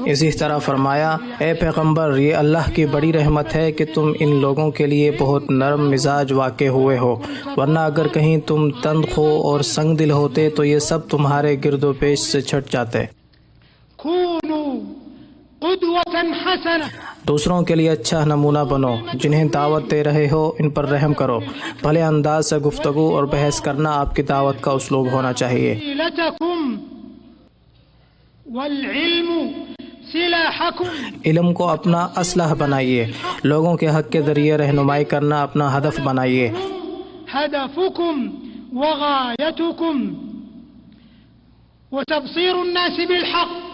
اسی طرح فرمایا، اے پیغمبر، یہ اللہ کی بڑی رحمت ہے کہ تم ان لوگوں کے لیے بہت نرم مزاج واقع ہوئے ہو، ورنہ اگر کہیں تم تند خو اور سنگ دل ہوتے تو یہ سب تمہارے گرد و پیش سے چھٹ جاتے۔ دوسروں کے لیے اچھا نمونہ بنو، جنہیں دعوت دے رہے ہو ان پر رحم کرو، بھلے انداز سے گفتگو اور بحث کرنا آپ کی دعوت کا اسلوب ہونا چاہیے۔ علم کو اپنا اسلحہ بنائیے، لوگوں کے حق کے ذریعے رہنمائی کرنا اپنا ہدف بنائیے۔ هدفكم وغايتكم وتبصير الناس بالحق۔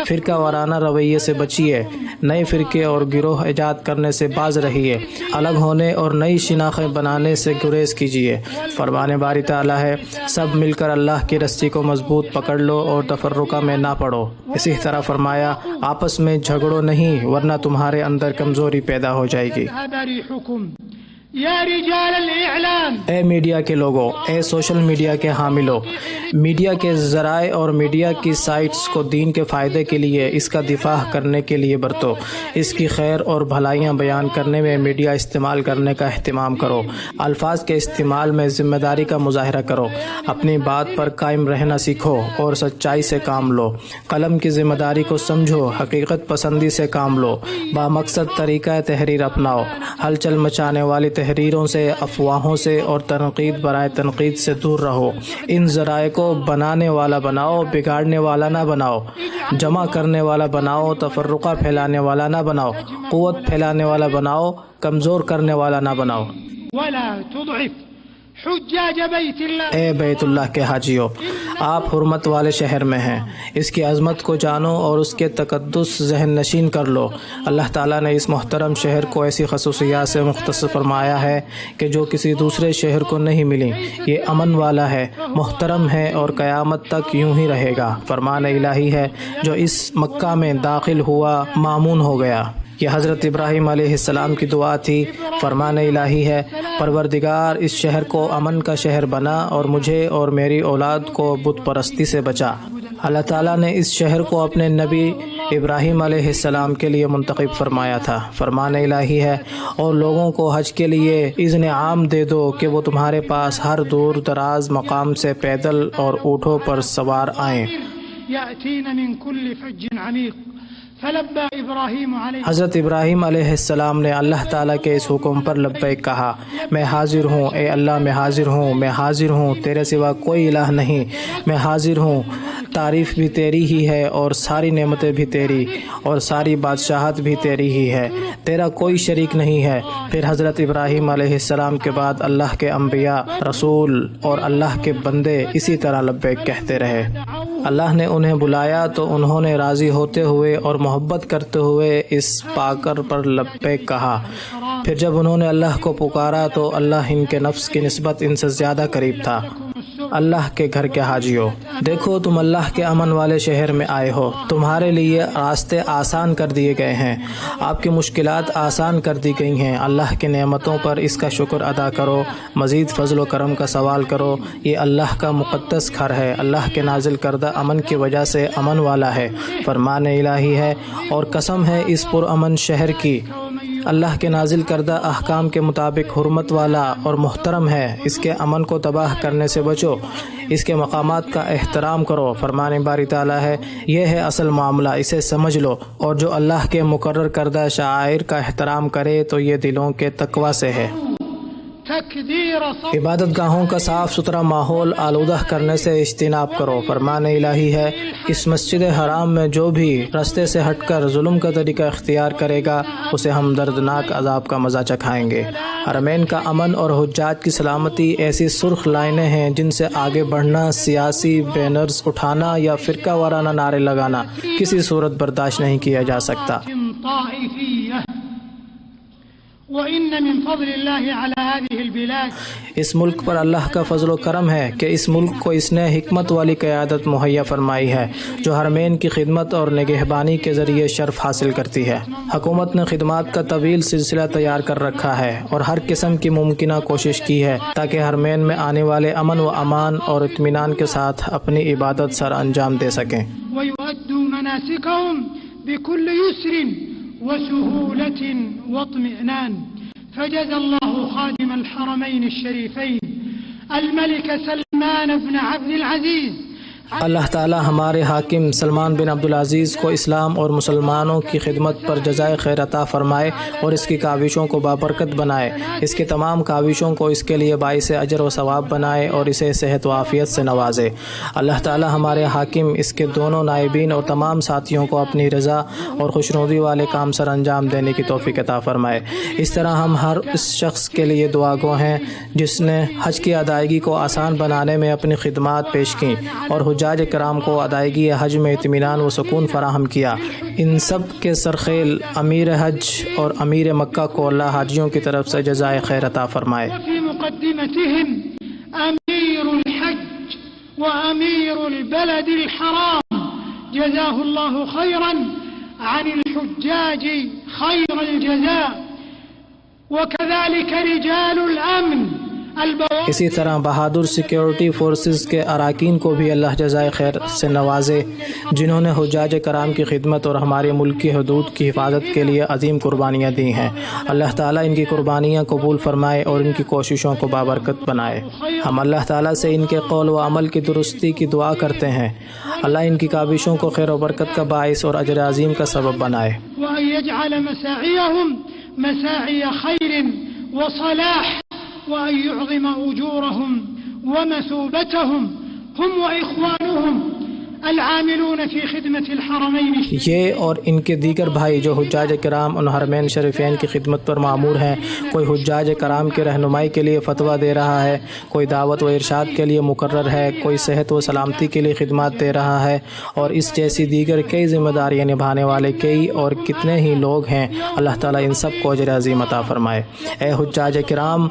فرقہ وارانہ رویے سے بچیے، نئے فرقے اور گروہ ایجاد کرنے سے باز رہیے، الگ ہونے اور نئی شناختیں بنانے سے گریز کیجیے۔ فرمان باری تعالیٰ ہے، سب مل کر اللہ کی رسی کو مضبوط پکڑ لو اور تفرقہ میں نہ پڑو۔ اسی طرح فرمایا، آپس میں جھگڑو نہیں ورنہ تمہارے اندر کمزوری پیدا ہو جائے گی۔ یا رجال الاعلام، اے میڈیا کے لوگوں، اے سوشل میڈیا کے حاملوں، میڈیا کے ذرائع اور میڈیا کی سائٹس کو دین کے فائدے کے لیے، اس کا دفاع کرنے کے لیے برتو۔ اس کی خیر اور بھلائیاں بیان کرنے میں میڈیا استعمال کرنے کا اہتمام کرو۔ الفاظ کے استعمال میں ذمہ داری کا مظاہرہ کرو، اپنی بات پر قائم رہنا سیکھو اور سچائی سے کام لو۔ قلم کی ذمہ داری کو سمجھو، حقیقت پسندی سے کام لو، بامقصد طریقہ تحریر اپناؤ۔ ہلچل مچانے والی تحریروں سے، افواہوں سے اور تنقید برائے تنقید سے دور رہو۔ ان ذرائع کو بنانے والا بناؤ، بگاڑنے والا نہ بناؤ، جمع کرنے والا بناؤ، تفرقہ پھیلانے والا نہ بناؤ، قوت پھیلانے والا بناؤ، کمزور کرنے والا نہ بناؤ۔ ولا تضعف حجاج بیت اللہ، اے بیت اللہ کے حاجیوں، آپ حرمت والے شہر میں ہیں، اس کی عظمت کو جانو اور اس کے تقدس ذہن نشین کر لو۔ اللہ تعالیٰ نے اس محترم شہر کو ایسی خصوصیات سے مختص فرمایا ہے کہ جو کسی دوسرے شہر کو نہیں ملی۔ یہ امن والا ہے، محترم ہے اور قیامت تک یوں ہی رہے گا۔ فرمان الہی ہے جو اس مکہ میں داخل ہوا مامون ہو گیا۔ یہ حضرت ابراہیم علیہ السلام کی دعا تھی۔ فرمان الہی ہے، پروردگار اس شہر کو امن کا شہر بنا اور مجھے اور میری اولاد کو بت پرستی سے بچا۔ اللہ تعالیٰ نے اس شہر کو اپنے نبی ابراہیم علیہ السلام کے لیے منتخب فرمایا تھا۔ فرمان الہی ہے، اور لوگوں کو حج کے لیے اذن عام دے دو کہ وہ تمہارے پاس ہر دور دراز مقام سے پیدل اور اونٹوں پر سوار آئیں۔ یأتین من کل فج عمیق فلبى ابراہیم علیہ، حضرت ابراہیم علیہ السلام نے اللہ تعالیٰ کے اس حکم پر لبیک کہا۔ میں حاضر ہوں اے اللہ، میں حاضر ہوں، میں حاضر ہوں، تیرے سوا کوئی الہ نہیں، میں حاضر ہوں، تعریف بھی تیری ہی ہے اور ساری نعمتیں بھی تیری اور ساری بادشاہت بھی تیری ہی ہے، تیرا کوئی شریک نہیں ہے۔ پھر حضرت ابراہیم علیہ السلام کے بعد اللہ کے انبیاء، رسول اور اللہ کے بندے اسی طرح لبیک کہتے رہے۔ اللہ نے انہیں بلایا تو انہوں نے راضی ہوتے ہوئے اور محبت کرتے ہوئے اس پاکر پر لبیک کہا۔ پھر جب انہوں نے اللہ کو پکارا تو اللہ ان کے نفس کی نسبت ان سے زیادہ قریب تھا۔ اللہ کے گھر کے حاجیوں، دیکھو تم اللہ کے امن والے شہر میں آئے ہو، تمہارے لیے راستے آسان کر دیے گئے ہیں، آپ کی مشکلات آسان کر دی گئی ہیں۔ اللہ کی نعمتوں پر اس کا شکر ادا کرو، مزید فضل و کرم کا سوال کرو۔ یہ اللہ کا مقدس گھر ہے، اللہ کے نازل کردہ امن کی وجہ سے امن والا ہے۔ فرمان الہی ہے، اور قسم ہے اس پرامن شہر کی، اللہ کے نازل کردہ احکام کے مطابق حرمت والا اور محترم ہے۔ اس کے امن کو تباہ کرنے سے بچو، اس کے مقامات کا احترام کرو۔ فرمان باری تعالیٰ ہے، یہ ہے اصل معاملہ، اسے سمجھ لو، اور جو اللہ کے مقرر کردہ شعائر کا احترام کرے تو یہ دلوں کے تقوی سے ہے۔ تکدیر صوت عبادت گاہوں کا صاف ستھرا ماحول آلودہ کرنے سے اجتناب کرو۔ فرمان الہی ہے، اس مسجد حرام میں جو بھی رستے سے ہٹ کر ظلم کا طریقہ اختیار کرے گا اسے ہم دردناک عذاب کا مزہ چکھائیں گے۔ حرمین کا امن اور حجاج کی سلامتی ایسی سرخ لائنیں ہیں جن سے آگے بڑھنا، سیاسی بینرز اٹھانا یا فرقہ وارانہ نعرے لگانا کسی صورت برداشت نہیں کیا جا سکتا۔ طائفیہ، وَإِنَّ مِن فَضْلِ اللَّهِ عَلَى هَذِهِ الْبِلَادِ، اس ملک پر اللہ کا فضل و کرم ہے کہ اس ملک کو اس نے حکمت والی قیادت مہیا فرمائی ہے جو حرمین کی خدمت اور نگہبانی کے ذریعے شرف حاصل کرتی ہے۔ حکومت نے خدمات کا طویل سلسلہ تیار کر رکھا ہے اور ہر قسم کی ممکنہ کوشش کی ہے تاکہ حرمین میں آنے والے امن و امان اور اطمینان کے ساتھ اپنی عبادت سر انجام دے سکیں۔ وَيُؤَدُّوا مَنَاسِكَهُمْ بِكُلِّ يُسْرٍ وسهولة واطمئنان، فجزى الله خادم الحرمين الشريفين الملك سلمان بن عبد العزيز۔ اللہ تعالی ہمارے حاکم سلمان بن عبدالعزیز کو اسلام اور مسلمانوں کی خدمت پر جزائے خیر عطا فرمائے اور اس کی کاوشوں کو بابرکت بنائے، اس کے تمام کاوشوں کو اس کے لیے باعث اجر و ثواب بنائے اور اسے صحت و عافیت سے نوازے۔ اللہ تعالی ہمارے حاکم، اس کے دونوں نائبین اور تمام ساتھیوں کو اپنی رضا اور خوشنودی والے کام سر انجام دینے کی توفیق عطا فرمائے۔ اس طرح ہم ہر اس شخص کے لیے دعا گو ہیں جس نے حج کی ادائیگی کو آسان بنانے میں اپنی خدمات پیش کیں اور حجاج کرام کو ادائیگی حج میں اطمینان و سکون فراہم کیا۔ ان سب کے سرخیل امیر حج اور امیر مکہ کو اللہ حاجیوں کی طرف سے جزائے خیر عطا فرمائے۔ وفي مقدمتهم أمير الحج وأمير البلد الحرام جزاه الله خيرا عن الحجاج خير الجزاء، وكذلك رجال الأمن اسی طرح بہادر سیکیورٹی فورسز کے اراکین کو بھی اللہ جزائے خیر سے نوازے جنہوں نے حجاج کرام کی خدمت اور ہمارے ملک کی حدود کی حفاظت کے لیے عظیم قربانیاں دی ہیں۔ اللہ تعالیٰ ان کی قربانیاں قبول فرمائے اور ان کی کوششوں کو بابرکت بنائے۔ ہم اللہ تعالیٰ سے ان کے قول و عمل کی درستی کی دعا کرتے ہیں، اللہ ان کی کاوشوں کو خیر و برکت کا باعث اور اجر عظیم کا سبب بنائے۔ وأن يجعل مساعيهم مساعي خير وصلاح وأن يعظم أجورهم ومثوبتهم هم وإخوانهم العاملون في خدمة الحرمين. یہ اور ان کے دیگر بھائی جو حجاج کرام ان حرمین شریفین کی خدمت پر معمور ہیں، کوئی حجاج کرام کی رہنمائی کے لیے فتویٰ دے رہا ہے، کوئی دعوت و ارشاد کے لیے مقرر ہے، کوئی صحت و سلامتی کے لیے خدمات دے رہا ہے، اور اس جیسی دیگر کئی ذمہ داریاں نبھانے والے کئی اور کتنے ہی لوگ ہیں. اللہ تعالیٰ ان سب کو اجر عظیم عطا فرمائے. اے حجاج کرام،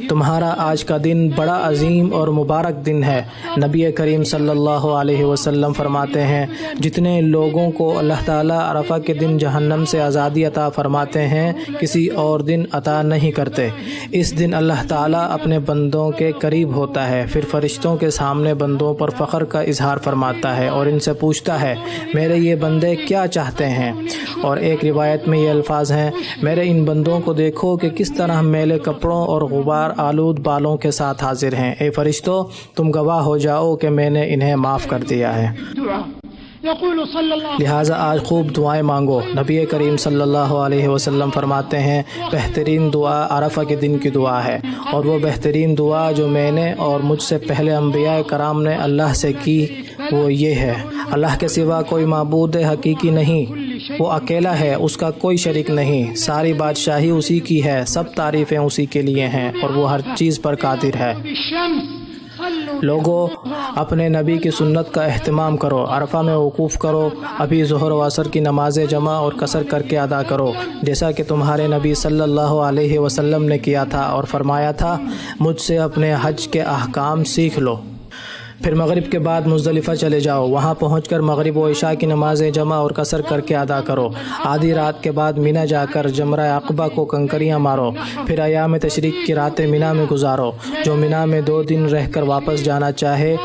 تمہارا آج کا دن بڑا عظیم اور مبارک دن ہے. نبی کریم صلی اللہ علیہ وسلم فرماتے ہیں جتنے لوگوں کو اللہ تعالیٰ عرفہ کے دن جہنم سے آزادی عطا فرماتے ہیں کسی اور دن عطا نہیں کرتے. اس دن اللہ تعالیٰ اپنے بندوں کے قریب ہوتا ہے، پھر فرشتوں کے سامنے بندوں پر فخر کا اظہار فرماتا ہے اور ان سے پوچھتا ہے میرے یہ بندے کیا چاہتے ہیں. اور ایک روایت میں یہ الفاظ ہیں میرے ان بندوں کو دیکھو کہ کس طرح میلے کپڑوں اور غبار آلود بالوں کے ساتھ حاضر ہیں. اے فرشتوں، تم گواہ ہو جاؤ کہ میں نے انہیں معاف کر دیا ہے. لہٰذا آج خوب دعائیں مانگو. نبی کریم صلی اللہ علیہ وسلم فرماتے ہیں بہترین دعا عرفہ کے دن کی دعا ہے، اور وہ بہترین دعا جو میں نے اور مجھ سے پہلے انبیاء کرام نے اللہ سے کی وہ یہ ہے اللہ کے سوا کوئی معبود حقیقی نہیں، وہ اکیلا ہے، اس کا کوئی شریک نہیں، ساری بادشاہی اسی کی ہے، سب تعریفیں اسی کے لیے ہیں اور وہ ہر چیز پر قادر ہے. لوگوں، اپنے نبی کی سنت کا اہتمام کرو، عرفہ میں وقوف کرو، ابھی ظہر و عصر کی نمازیں جمع اور قصر کر کے ادا کرو جیسا کہ تمہارے نبی صلی اللہ علیہ وسلم نے کیا تھا اور فرمایا تھا مجھ سے اپنے حج کے احکام سیکھ لو. پھر مغرب کے بعد مزدلفہ چلے جاؤ، وہاں پہنچ کر مغرب و عشاء کی نمازیں جمع اور قصر کر کے ادا کرو. آدھی رات کے بعد مینا جا کر جمرہ عقبہ کو کنکریاں مارو، پھر ایام تشریق کی راتیں مینا میں گزارو. جو مینا میں 2 دن رہ کر واپس جانا چاہے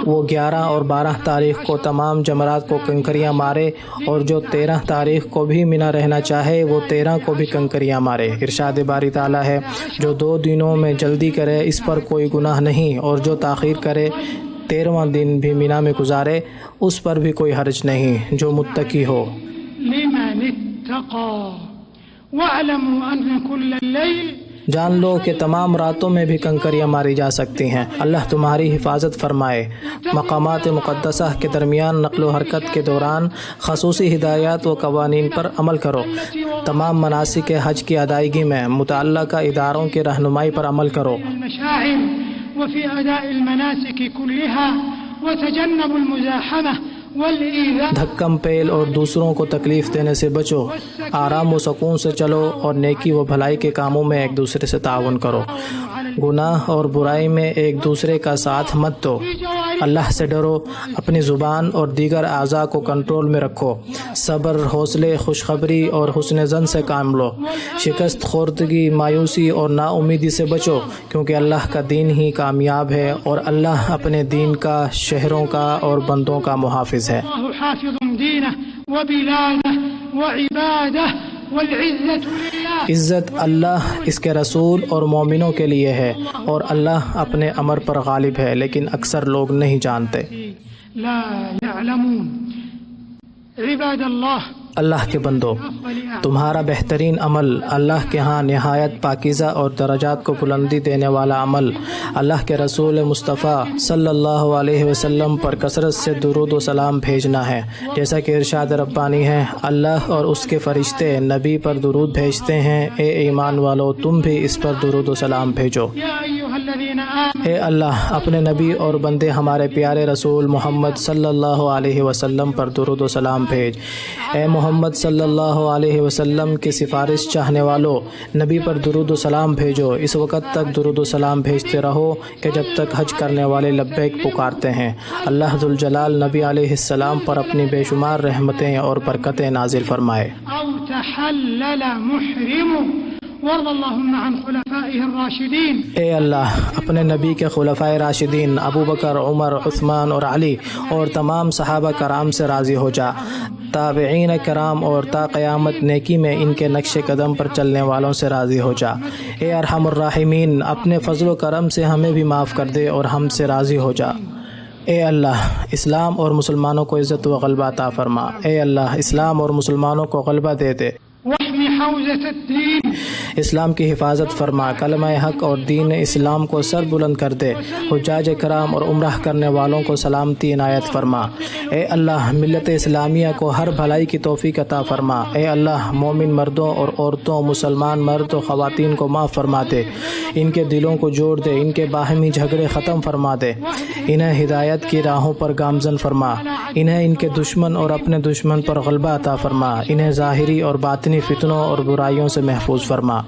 وہ 11 اور 12 تاریخ کو تمام جمرات کو کنکریاں مارے، اور جو 13 تاریخ کو بھی مینا رہنا چاہے وہ 13 کو بھی کنکریاں مارے. ارشاد باری تعالیٰ ہے جو 2 دنوں میں جلدی کرے اس پر کوئی گناہ نہیں، اور جو تاخیر کرے 13واں دن بھی مینا میں گزارے اس پر بھی کوئی حرج نہیں جو متقی ہو. لمن اتقى واعلموا ان كل الليل جان لو کہ تمام راتوں میں بھی کنکریاں ماری جا سکتی ہیں. اللہ تمہاری حفاظت فرمائے. مقامات مقدسہ کے درمیان نقل و حرکت کے دوران خصوصی ہدایات و قوانین پر عمل کرو. تمام مناسک حج کی ادائیگی میں متعلقہ اداروں کی رہنمائی پر عمل کرو. وفي أداء المناسك كلها وتجنبوا المزاحمة والإيذاء. دھکم پیل اور دوسروں کو تکلیف دینے سے بچو. آرام و سکون سے چلو اور نیکی و بھلائی کے کاموں میں ایک دوسرے سے تعاون کرو. گناہ اور برائی میں ایک دوسرے کا ساتھ مت دو. اللہ سے ڈرو. اپنی زبان اور دیگر اعضاء کو کنٹرول میں رکھو. صبر، حوصلے، خوشخبری اور حسن ظن سے کام لو. شکست خوردگی، مایوسی اور نا امیدی سے بچو، کیونکہ اللہ کا دین ہی کامیاب ہے اور اللہ اپنے دین کا، شہروں کا اور بندوں کا محافظ ہے. الله حافظ دينه وبلاده وعباده والعزة لله. عزت اللہ، اس کے رسول اور مومنوں کے لیے ہے، اور اللہ اپنے امر پر غالب ہے لیکن اکثر لوگ نہیں جانتے. لا يعلمون. عباد الله، اللہ کے بندو، تمہارا بہترین عمل، اللہ کے ہاں نہایت پاکیزہ اور درجات کو بلندی دینے والا عمل، اللہ کے رسول مصطفیٰ صلی اللہ علیہ وسلم پر کثرت سے درود و سلام بھیجنا ہے. جیسا کہ ارشاد ربانی ہے اللہ اور اس کے فرشتے نبی پر درود بھیجتے ہیں. اے ایمان والو، تم بھی اس پر درود و سلام بھیجو. اے اللہ، اپنے نبی اور بندے ہمارے پیارے رسول محمد صلی اللہ علیہ وسلم پر درود و سلام بھیج. اے محمد صلی اللہ علیہ وسلم کی سفارش چاہنے والوں، نبی پر درود و سلام بھیجو. اس وقت تک درود و سلام بھیجتے رہو کہ جب تک حج کرنے والے لبیک پکارتے ہیں. اللہ ذوالجلال نبی علیہ السلام پر اپنی بے شمار رحمتیں اور برکتیں نازل فرمائے. أو تحلل محرم. وارض اللهم عن خلفائه الراشدين. اے اللہ، اپنے نبی کے خلفائے راشدین ابو بکر، عمر، عثمان اور علی اور تمام صحابہ کرام سے راضی ہو جا. تابعین کرام اور تا قیامت نیکی میں ان کے نقش قدم پر چلنے والوں سے راضی ہو جا. اے ارحم الراحمین، اپنے فضل و کرم سے ہمیں بھی معاف کر دے اور ہم سے راضی ہو جا. اے اللہ، اسلام اور مسلمانوں کو عزت و غلبہ عطا فرما. اے اللہ، اسلام اور مسلمانوں کو غلبہ دے دے. واحمي حوزة الدين اسلام کی حفاظت فرما، کلمہ حق اور دین اسلام کو سر بلند کر دے، حجاج کرام اور عمرہ کرنے والوں کو سلامتی عنایت فرما۔ اے اللہ ملت اسلامیہ کو ہر بھلائی کی توفیق عطا فرما۔ اے اللہ مومن مردوں اور عورتوں، مسلمان مرد و خواتین کو معاف فرما دے، ان کے دلوں کو جوڑ دے، ان کے باہمی جھگڑے ختم فرما دے، انہیں ہدایت کی راہوں پر گامزن فرما، انہیں ان کے دشمن اور اپنے دشمن پر غلبہ عطا فرما، انہیں ظاہری اور باطنی فتنوں اور برائیوں سے محفوظ فرما۔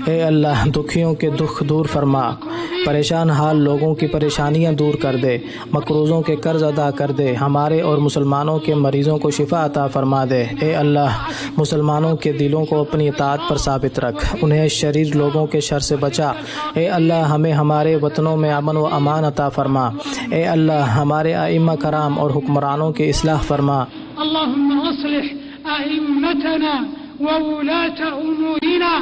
اے اللہ دکھیوں کے دکھ دور فرما، پریشان حال لوگوں کی پریشانیاں دور کر دے، مقروضوں کے قرض ادا کر دے، ہمارے اور مسلمانوں کے مریضوں کو شفا عطا فرما دے۔ اے اللہ مسلمانوں کے دلوں کو اپنی اطاعت پر ثابت رکھ، انہیں شریر لوگوں کے شر سے بچا۔ اے اللہ ہمیں ہمارے وطنوں میں امن و امان عطا فرما۔ اے اللہ ہمارے ائمہ کرام اور حکمرانوں کی اصلاح فرما۔ اللهم اصلح ائمتنا وولاة امورنا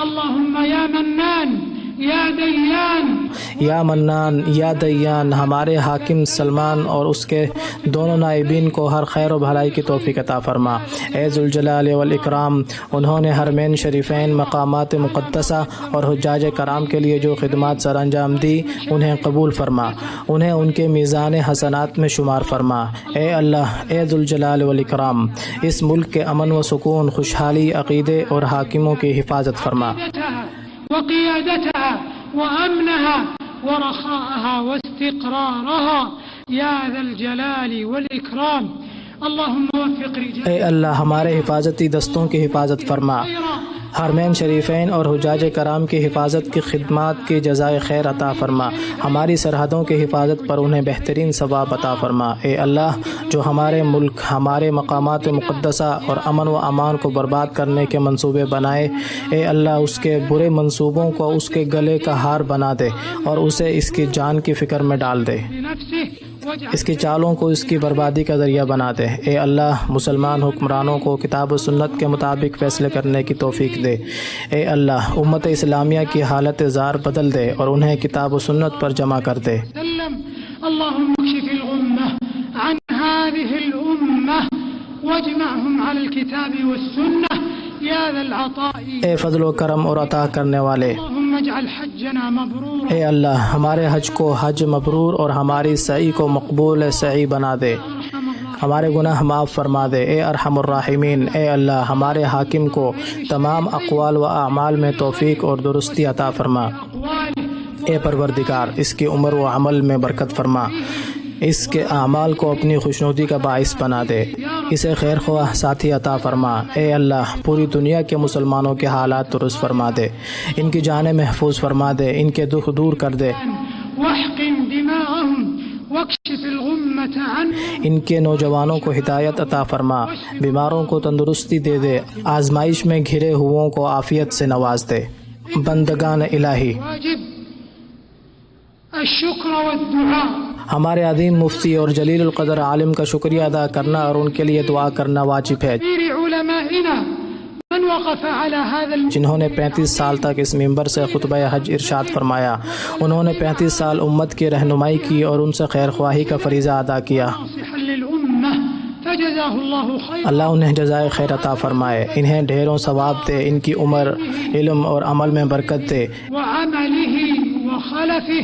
اللهم یا منان یا دیان یا منان یا دیان، ہمارے حاکم سلمان اور اس کے دونوں نائبین کو ہر خیر و بھلائی کی توفیق عطا فرما۔ اے ذوالجلال والاکرام، انہوں نے حرمین شریفین، مقامات مقدسہ اور حجاج کرام کے لیے جو خدمات سر انجام دی، انہیں قبول فرما، انہیں ان کے میزان حسنات میں شمار فرما۔ اے اللہ اے ذوالجلال والاکرام، اس ملک کے امن و سکون، خوشحالی، عقیدے اور حاکموں کی حفاظت فرما۔ وقيادتها وأمنها ورخاءها واستقرارها يا ذا الجلال والإكرام اللهم وفق رجال اے اللہ ہمارے حفاظتی دستوں کی حفاظت فرما، حرمین شریفین اور حجاج کرام کی حفاظت کی خدمات کی جزائے خیر عطا فرما، ہماری سرحدوں کی حفاظت پر انہیں بہترین ثواب عطا فرما۔ اے اللہ جو ہمارے ملک، ہمارے مقامات مقدسہ اور امن و امان کو برباد کرنے کے منصوبے بنائے، اے اللہ اس کے برے منصوبوں کو اس کے گلے کا ہار بنا دے اور اسے اس کی جان کی فکر میں ڈال دے، اس کی چالوں کو اس کی بربادی کا ذریعہ بنا دے۔ اے اللہ مسلمان حکمرانوں کو کتاب و سنت کے مطابق فیصلے کرنے کی توفیق دے۔ اے اللہ امت اسلامیہ کی حالت زار بدل دے اور انہیں کتاب و سنت پر جمع کر دے۔ اللهم اكشف الغمة عن هذه الأمة واجمعهم على الكتاب والسنة يا ذا العطاء اے فضل و کرم اور عطا کرنے والے، اللهم اجعل حجنا مبرورا اے اللہ ہمارے حج کو حج مبرور اور ہماری سعی کو مقبول سعی بنا دے، ہمارے گناہ معاف فرما دے۔ اے ارحم الراحمین، اے اللہ ہمارے حاکم کو تمام اقوال و اعمال میں توفیق اور درستی عطا فرما۔ اے پروردگار اس کی عمر و عمل میں برکت فرما، اس کے اعمال کو اپنی خوشنودی کا باعث بنا دے، اسے خیر خواہ ساتھی عطا فرما۔ اے اللہ پوری دنیا کے مسلمانوں کے حالات درست فرما دے، ان کی جانیں محفوظ فرما دے، ان کے دکھ دور کر دے، واحقن دماءهم واكشف الغمة عنهم ان کے نوجوانوں کو ہدایت عطا فرما، بیماروں کو تندرستی دے دے، آزمائش میں گھرے ہوئوں کو عافیت سے نواز دے۔ بندگان الہی واجب الشکر والدعاء ہمارے عظیم مفتی اور جلیل القدر عالم کا شکریہ ادا کرنا اور ان کے لیے دعا کرنا واجب ہے، علمائنا من وقف على هذا جنہوں نے 35 سال تک اس منبر سے خطبہ حج ارشاد فرمایا، انہوں نے 35 سال امت کی رہنمائی کی اور ان سے خیر خواہی کا فریضہ ادا کیا۔ ناصحا للأمة فجزاه الله خيرا اللہ انہیں جزائے خیر عطا فرمائے، انہیں ڈھیروں ثواب دے، ان کی عمر، علم اور عمل میں برکت دے۔ وعمله وخلفه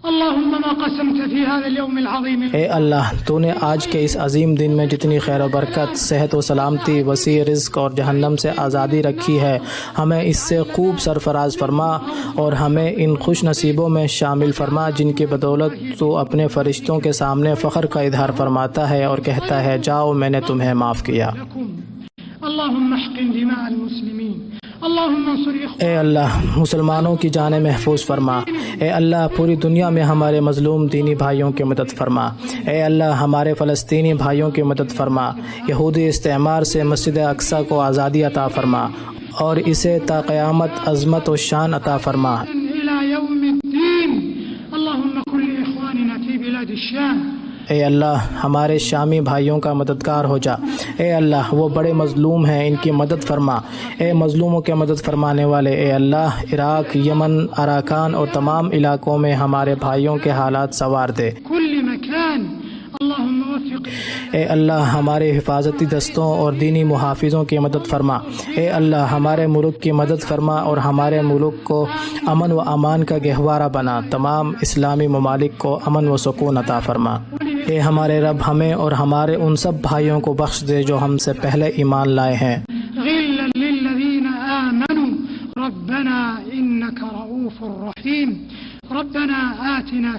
اللهم ما قسمت في هذا اليوم العظيم اے اللہ تو نے آج کے اس عظیم دن میں جتنی خیر و برکت، صحت و سلامتی، وسیع رزق اور جہنم سے آزادی رکھی ہے، ہمیں اس سے خوب سرفراز فرما اور ہمیں ان خوش نصیبوں میں شامل فرما جن کی بدولت تو اپنے فرشتوں کے سامنے فخر کا اظہار فرماتا ہے اور کہتا ہے جاؤ میں نے تمہیں معاف کیا۔ اللهم احقن دماء المسلمين اللهم انصر اے اللہ مسلمانوں کی جانیں محفوظ فرما، اے اللہ پوری دنیا میں ہمارے مظلوم دینی بھائیوں کی مدد فرما، اے اللہ ہمارے فلسطینی بھائیوں کی مدد فرما، یہودی استعمار سے مسجد اقصی کو آزادی عطا فرما اور اسے تا قیامت عظمت و شان عطا فرما۔ الى يوم الدين اللهم كن لاخواننا في بلاد الشام اے اللہ ہمارے شامی بھائیوں کا مددگار ہو جا، اے اللہ وہ بڑے مظلوم ہیں ان کی مدد فرما، اے مظلوموں کے مدد فرمانے والے، اے اللہ عراق، یمن، اراکان اور تمام علاقوں میں ہمارے بھائیوں کے حالات سنوار دے۔ كل مكان اللهم وفق اے اللہ ہمارے حفاظتی دستوں اور دینی محافظوں کی مدد فرما۔ اے اللہ ہمارے ملک کی مدد فرما اور ہمارے ملک کو امن و امان کا گہوارہ بنا۔ تمام اسلامی ممالک کو امن و سکون عطا فرما۔ اے ہمارے رب ہمیں اور ہمارے ان سب بھائیوں کو بخش دے جو ہم سے پہلے ایمان لائے ہیں۔ غلا للذین آمنوا ربنا انک رؤوف رحیم ربنا آتنا۔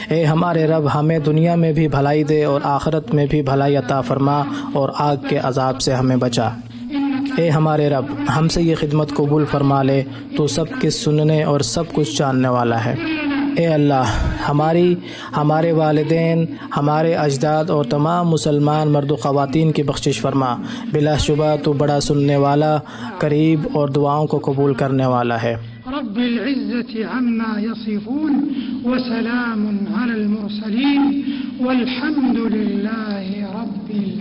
اے ہمارے رب ہمیں دنیا میں بھی بھلائی دے اور آخرت میں بھی بھلائی عطا فرما اور آگ کے عذاب سے ہمیں بچا۔ اے ہمارے رب ہم سے یہ خدمت قبول فرما لے، تو سب کے سننے اور سب کچھ جاننے والا ہے۔ اے اللہ ہمارے والدین، ہمارے اجداد اور تمام مسلمان مرد و خواتین کی بخشش فرما۔ بلا شبہ تو بڑا سننے والا، قریب اور دعاؤں کو قبول کرنے والا ہے۔ رب العزة عما يصفون وسلام على المرسلين والحمد لله رب العالمين۔